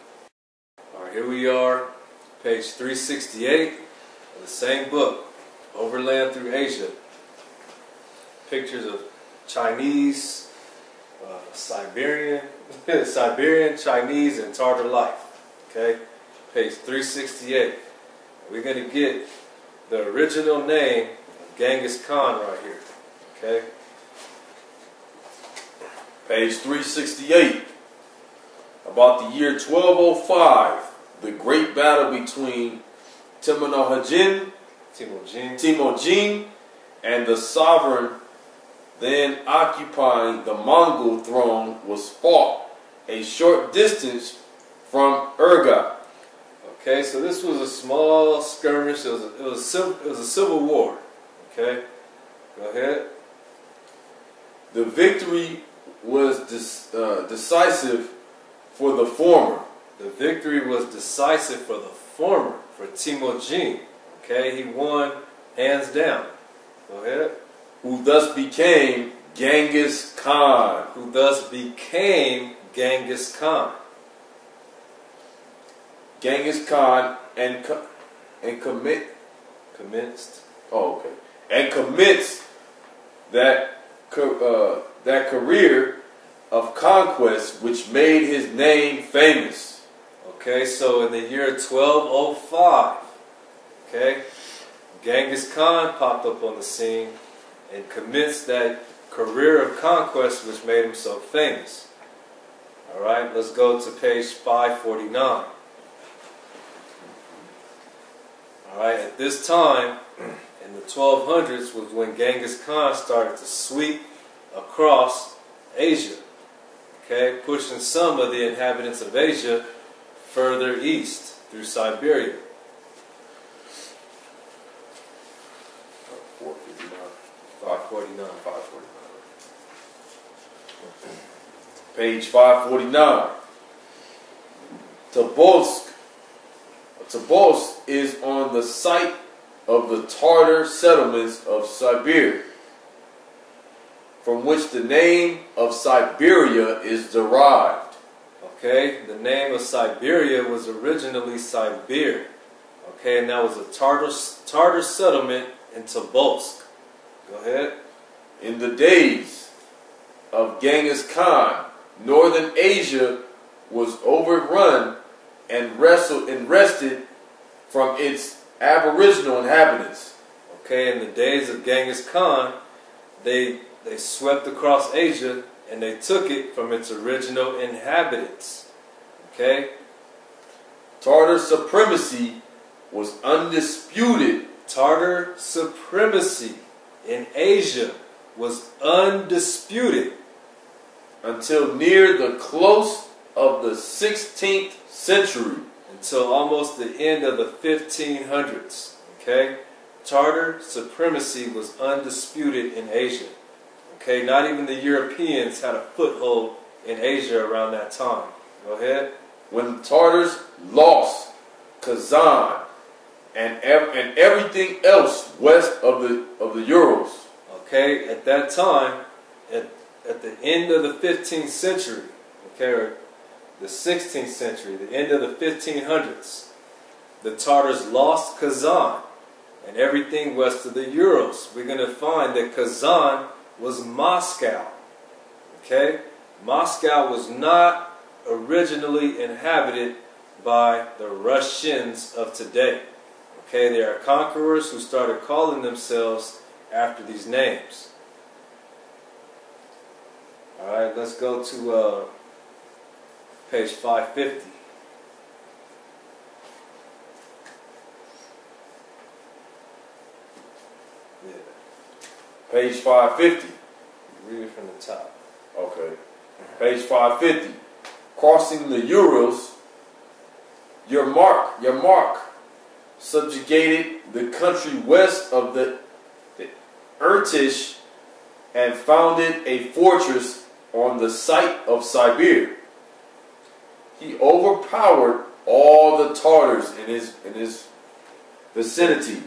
Alright, here we are, page 368 of the same book, Overland Through Asia. Pictures of Chinese, Siberian, Chinese, and Tartar life. Okay, page 368. We're going to get the original name of Genghis Khan right here. Okay. Page 368. About the year 1205, the great battle between Temujin and the sovereign then occupying the Mongol throne was fought a short distance from Urga. Okay, so this was a small skirmish. It was a civil war. Okay, go ahead. The victory was decisive for the former. The victory was decisive for the former, for Temujin. Okay, he won hands down. Go ahead. Who thus became Genghis Khan. Who thus became Genghis Khan. Genghis Khan commenced. Oh, okay. And commits that career of conquest which made his name famous. Okay, so in the year 1205, okay, Genghis Khan popped up on the scene and commenced that career of conquest which made him so famous. Alright, let's go to page 549. Alright, at this time, in the 1200s, was when Genghis Khan started to sweep across Asia. Okay, pushing some of the inhabitants of Asia further east through Siberia. 549. Page 549. Tobolsk. Tobolsk is on the site of the Tartar settlements of Siberia, from which the name of Siberia is derived. Okay, the name of Siberia was originally Sibir. Okay, and that was a Tartar settlement in Tobolsk. Go ahead. In the days of Genghis Khan, northern Asia was overrun and wrested from its aboriginal inhabitants. Okay, in the days of Genghis Khan, they swept across Asia and they took it from its original inhabitants. Okay? Tartar supremacy was undisputed. Tartar supremacy in Asia was undisputed until near the close of the 16th century. Until almost the end of the 1500s. Okay? Tartar supremacy was undisputed in Asia. Okay? Not even the Europeans had a foothold in Asia around that time. Go ahead. When the Tartars lost Kazan and everything else west of the Urals. Okay, at that time, at the end of the 15th century, okay, or the 16th century, the end of the 1500s, the Tartars lost Kazan and everything west of the Urals. We're going to find that Kazan was Moscow. Okay, Moscow was not originally inhabited by the Russians of today. Okay, they are conquerors who started calling themselves after these names. Alright, let's go to page 550. Yeah. Page 550. Read it from the top. Okay. Page 550. Crossing the Urals, Yermak subjugated the country west of the Irtish and founded a fortress on the site of Siberia. He overpowered all the Tartars in his vicinity.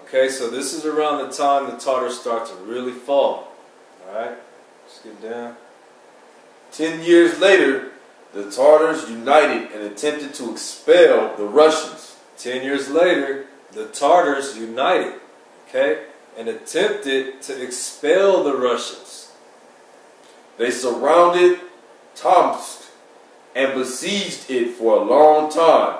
Okay, so this is around the time the Tartars start to really fall. Alright, let's get down. 10 years later, the Tartars united and attempted to expel the Russians. 10 years later, the Tartars united, okay, and attempted to expel the Russians. They surrounded Tomsk and besieged it for a long time.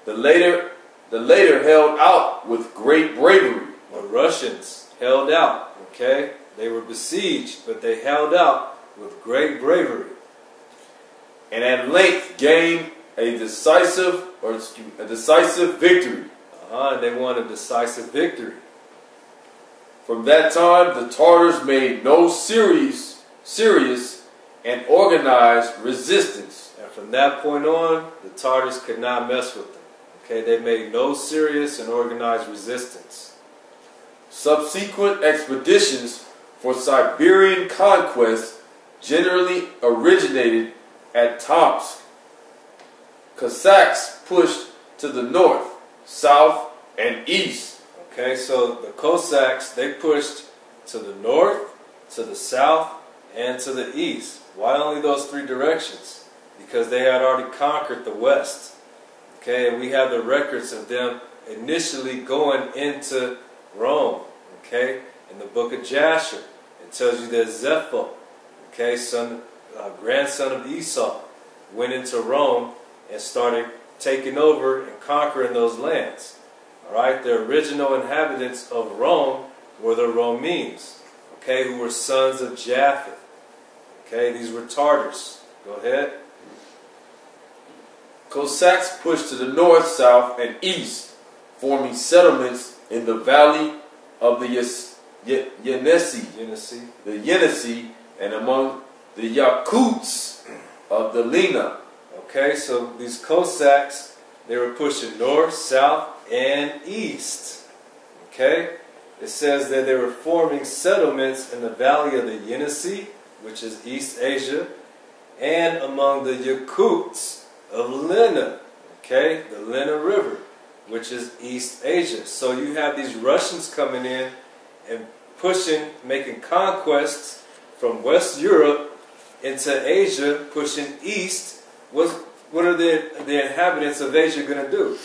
The later held out with great bravery. The Russians held out, okay? They were besieged, but they held out with great bravery. And at length gained a decisive victory. And they won a decisive victory. From that time, the Tartars made no serious and organized resistance. And from that point on, the Tartars could not mess with them. Okay, they made no serious and organized resistance. Subsequent expeditions for Siberian conquest generally originated at Tomsk. Cossacks pushed to the north, south, and east. Okay, so the Cossacks, they pushed to the north, to the south, and to the east. Why only those three directions? Because they had already conquered the west. Okay, and we have the records of them initially going into Rome. Okay, in the book of Jasher, it tells you that Japheth, okay, grandson of Esau, went into Rome and started taking over and conquering those lands. All right, the original inhabitants of Rome were the Romenes, okay, who were sons of Japheth. Okay, these were Tartars. Go ahead. Cossacks pushed to the north, south, and east, forming settlements in the valley of the Yenisei, and among the Yakuts of the Lena. Okay, so these Cossacks, they were pushing north, south, and east. Okay, it says that they were forming settlements in the valley of the Yenisei, which is East Asia, and among the Yakuts of Lena, okay, the Lena River, which is East Asia. So you have these Russians coming in and pushing, making conquests from West Europe into Asia, pushing east. What are the inhabitants of Asia going to do?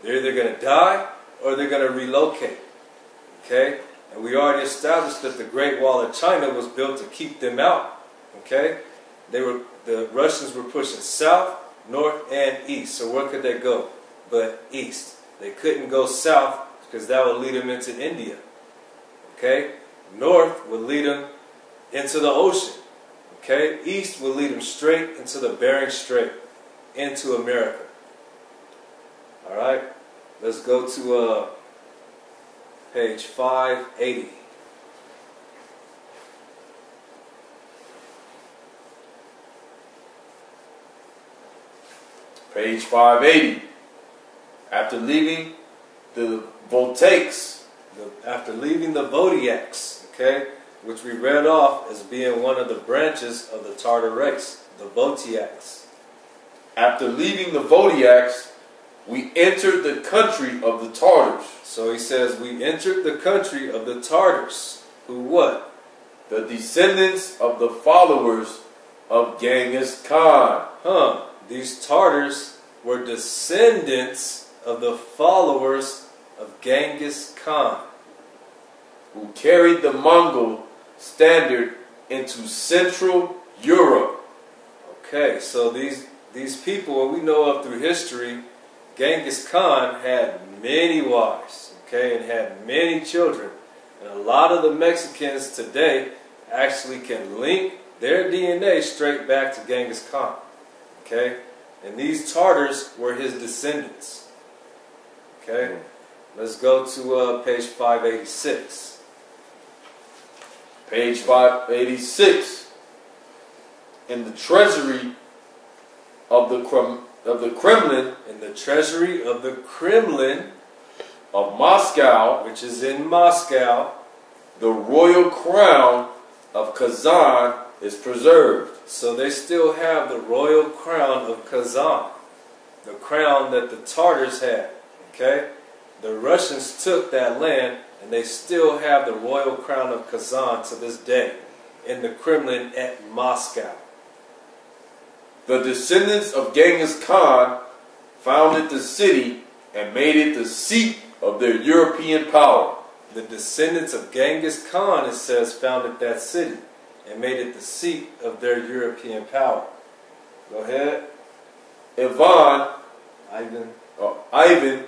They're either going to die or they're going to relocate. Okay? And we already established that the Great Wall of China was built to keep them out. Okay? The Russians were pushing south, north, and east. So where could they go but east? They couldn't go south because that would lead them into India. Okay? North would lead them into the ocean. Okay? East would lead them straight into the Bering Strait, into America. Alright? Let's go to page 580. Page 580. After leaving the Voltaics, okay, which we read off as being one of the branches of the Tartar race, the Voltaics. After leaving the Voltaics, we entered the country of the Tartars. So he says, we entered the country of the Tartars. Who what? The descendants of the followers of Genghis Khan. These Tartars were descendants of the followers of Genghis Khan, who carried the Mongol standard into Central Europe. Okay, so these people, what we know of through history, Genghis Khan had many wives, okay, and had many children. And a lot of the Mexicans today actually can link their DNA straight back to Genghis Khan. Okay? And these Tartars were his descendants. Okay? Let's go to page 586. Page 586. In the treasury of the Kremlin. In the treasury of the Kremlin of Moscow, which is in Moscow, the royal crown of Kazan is preserved. So they still have the royal crown of Kazan, the crown that the Tartars had. Okay? The Russians took that land and they still have the royal crown of Kazan to this day in the Kremlin at Moscow. The descendants of Genghis Khan founded the city and made it the seat of their European power. The descendants of Genghis Khan, it says, founded that city and made it the seat of their European power. Go ahead. Ivan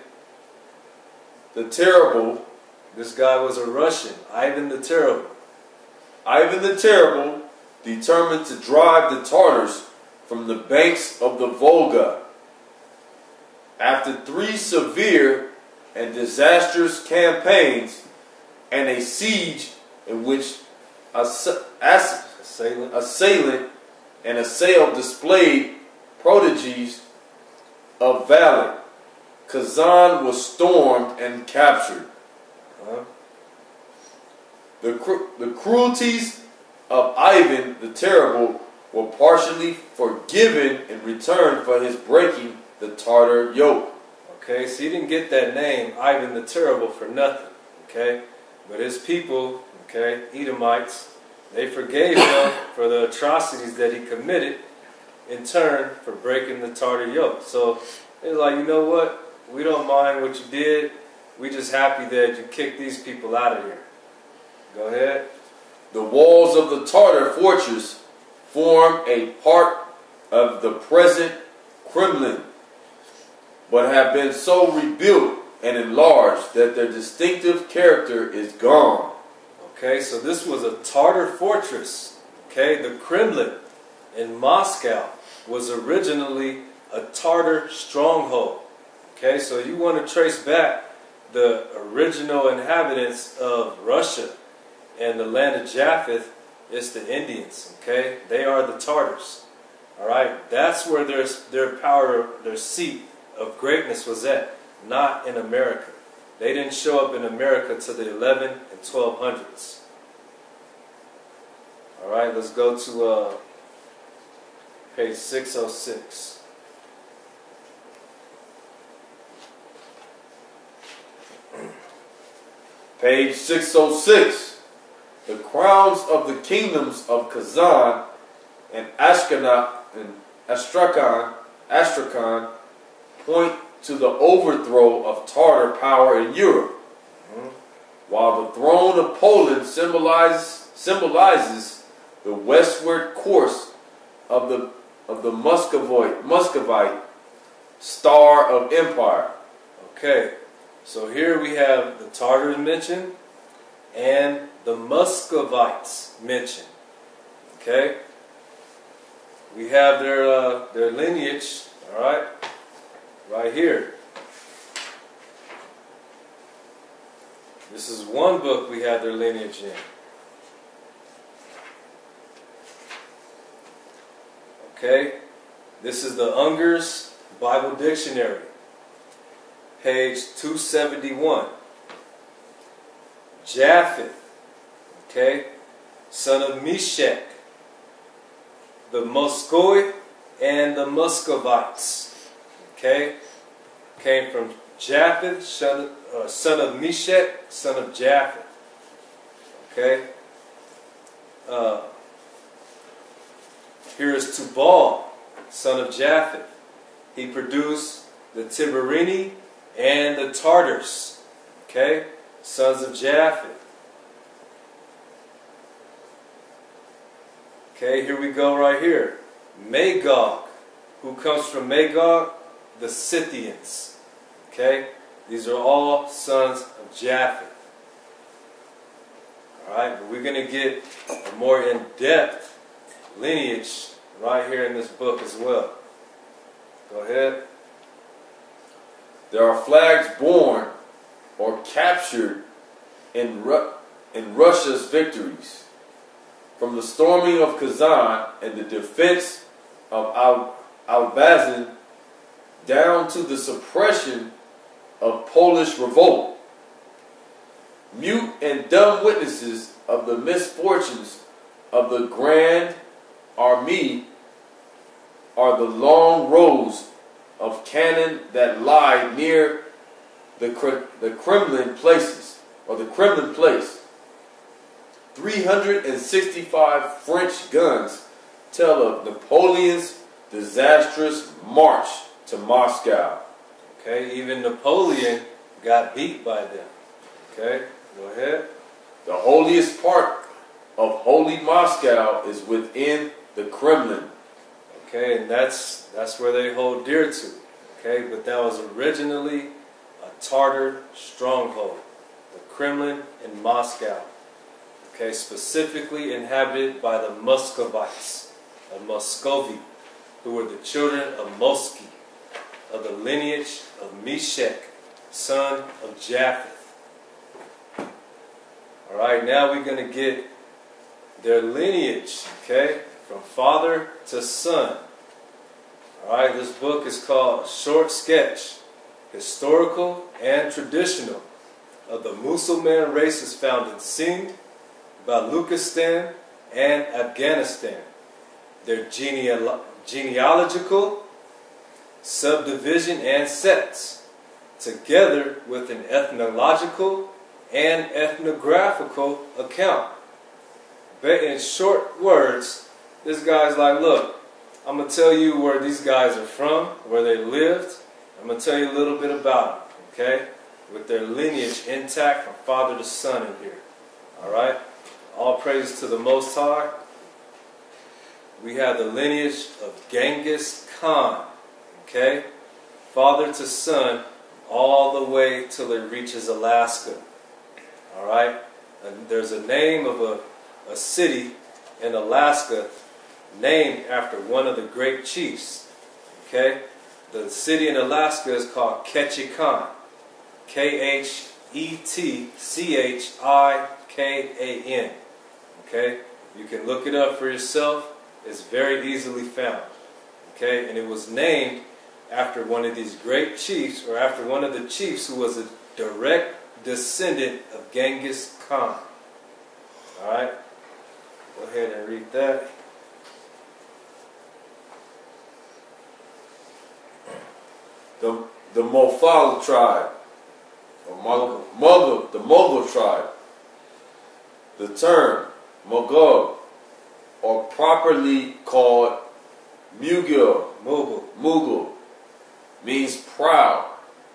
the Terrible. This guy was a Russian. Ivan the Terrible. Ivan the Terrible determined to drive the Tartars from the banks of the Volga. After 3 severe and disastrous campaigns and a siege in which assailant and assailed displayed prodigies of valor, Kazan was stormed and captured. The cruelties of Ivan the Terrible were partially forgiven in return for his breaking the Tartar yoke. Okay, so he didn't get that name, Ivan the Terrible, for nothing. Okay, but his people, okay, Edomites, they forgave him for the atrocities that he committed in turn for breaking the Tartar yoke. So they're like, you know what? We don't mind what you did. We just happy that you kicked these people out of here. Go ahead. The walls of the Tartar fortress form a part of the present Kremlin, but have been so rebuilt and enlarged that their distinctive character is gone. Okay, so this was a Tartar fortress. Okay, the Kremlin in Moscow was originally a Tartar stronghold. Okay, so you want to trace back the original inhabitants of Russia and the land of Japheth, it's the Indians. Okay, they are the Tartars. All right, that's where their power, their seat of greatness was at, not in America. They didn't show up in America till the 11 and 1200s. All right, let's go to page 606. Page 606. The crowns of the kingdoms of Kazan and Astrakhan point to the overthrow of Tartar power in Europe, while the throne of Poland symbolizes the westward course of the Muscovite star of empire. Okay, so here we have the Tartars mentioned and the Muscovites mentioned. Okay, we have their lineage. All right, right here. This is one book we have their lineage in. Okay, this is the Unger's Bible Dictionary, page 271. Japheth, okay, son of Meshach, the Moskoi and the Muscovites, okay, came from Japheth, son of Meshach, son of Japheth, okay. Here is Tubal, son of Japheth. He produced the Tiberini and the Tartars, okay, sons of Japheth. Okay, here we go right here. Magog, who comes from Magog, the Scythians. Okay, these are all sons of Japheth. Alright, but we're going to get a more in-depth lineage right here in this book as well. Go ahead. There are flags born or captured in Russia's victories, from the storming of Kazan and the defense of Albazin down to the suppression of Polish revolt. Mute and dumb witnesses of the misfortunes of the Grand Army are the long rows of cannon that lie near the Kremlin places, or the Kremlin place. 365 French guns tell of Napoleon's disastrous march to Moscow. Okay, even Napoleon got beat by them. Okay, go ahead. The holiest part of holy Moscow is within the Kremlin. Okay, and that's where they hold dear to. Okay, but that was originally a Tartar stronghold, the Kremlin in Moscow. Okay, specifically inhabited by the Muscovites of Muscovy, who were the children of Moski, of the lineage of Meshach, son of Japheth. Alright, now we're going to get their lineage, okay, from father to son. Alright, this book is called Short Sketch, Historical and Traditional, of the Musulman races found in Sindh, Baluchistan, and Afghanistan. Their genealogical subdivision and sects, together with an ethnological and ethnographical account. But in short words, this guy's like, look, I'm going to tell you where these guys are from, where they lived. I'm going to tell you a little bit about them, okay? With their lineage intact from father to son in here. Alright? All praise to the Most High. We have the lineage of Genghis Khan, okay? Father to son, all the way till it reaches Alaska. All right? And there's a name of a city in Alaska named after one of the great chiefs. Okay? The city in Alaska is called Ketchikan. K-H-E-T-C-H-I-K-A-N. Okay? You can look it up for yourself. It's very easily found. Okay? And it was named after one of these great chiefs, or after one of the chiefs who was a direct descendant of Genghis Khan. Alright? Go ahead and read that. The Mongol tribe, or Mongol, the Mongol tribe. The term Mongol, or properly called Mughal, means proud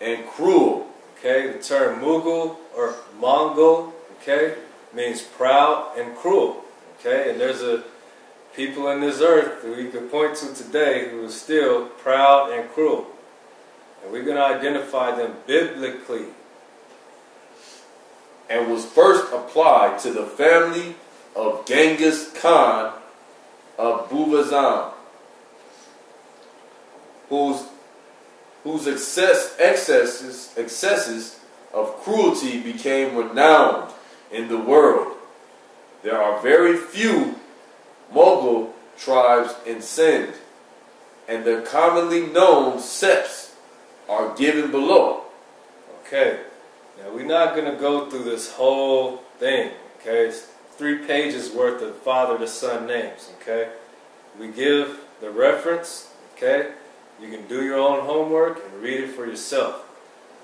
and cruel. Okay, the term Mughal or Mongol, okay, means proud and cruel. Okay, and there's a people in this earth who you can point to today who are still proud and cruel. And we're going to identify them biblically. And was first applied to the family of Genghis Khan of Buvazan, whose excesses of cruelty became renowned in the world. There are very few Mongol tribes in Sind, and their commonly known septs are given below. Okay, now we're not going to go through this whole thing, okay? It's 3 pages worth of father to son names, okay? We give the reference, okay? You can do your own homework and read it for yourself.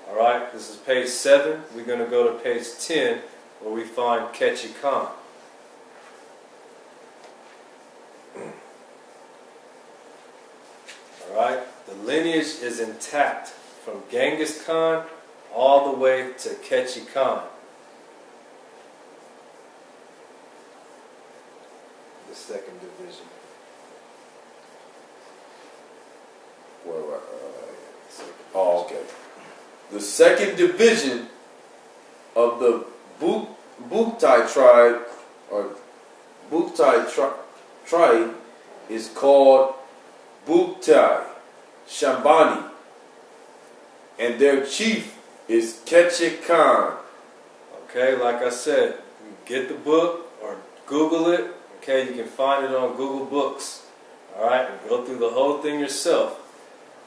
Alright, this is page 7. We're going to go to page 10 where we find Ketchikan. Alright, the lineage is intact from Genghis Khan all the way to Ketchikan. The second division. Oh, okay. The second division of the Buktai tribe, or Buktai tribe, is called Buktai Shambani, and their chief is Ketchikan. Okay, like I said, you get the book or Google it. Okay, you can find it on Google Books. Alright, and go through the whole thing yourself.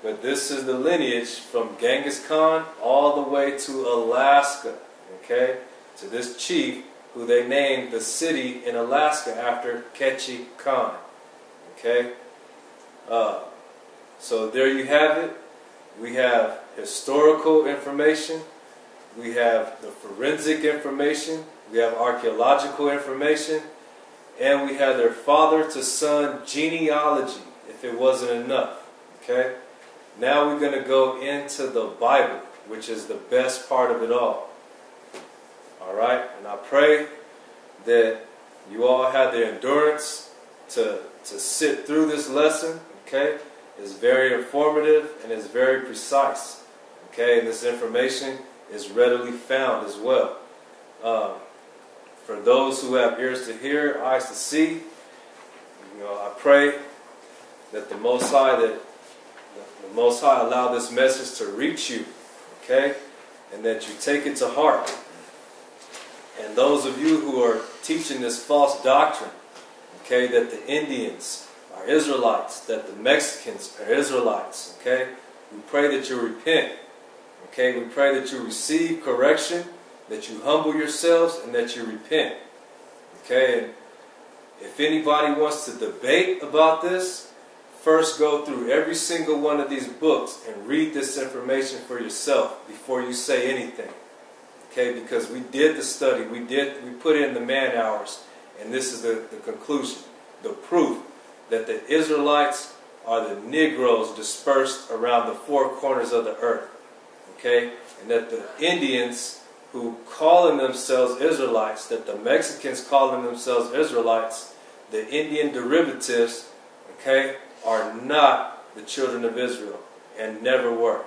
But this is the lineage from Genghis Khan all the way to Alaska. Okay, to this chief who they named the city in Alaska after Ketchikan. Okay, so there you have it. We have historical information. We have the forensic information. We have archaeological information. And we have their father to son genealogy, if it wasn't enough. Okay? Now we're going to go into the Bible, which is the best part of it all. Alright? And I pray that you all had the endurance to sit through this lesson. Okay? It's very informative and it's very precise. Okay? And this information is readily found as well. For those who have ears to hear, eyes to see, I pray that the Most High allow this message to reach you, okay, and that you take it to heart. And those of you who are teaching this false doctrine, okay, that the Indians are Israelites, that the Mexicans are Israelites, okay, we pray that you repent, okay, we pray that you receive correction, that you humble yourselves, and that you repent. Okay, and if anybody wants to debate about this, first go through every single one of these books and read this information for yourself before you say anything. Okay, because we did the study, we put in the man hours, and this is the conclusion, the proof that the Israelites are the Negroes dispersed around the 4 corners of the earth. Okay, and that the Indians who calling themselves Israelites, that the Mexicans calling themselves Israelites, the Indian derivatives, okay, are not the children of Israel and never were.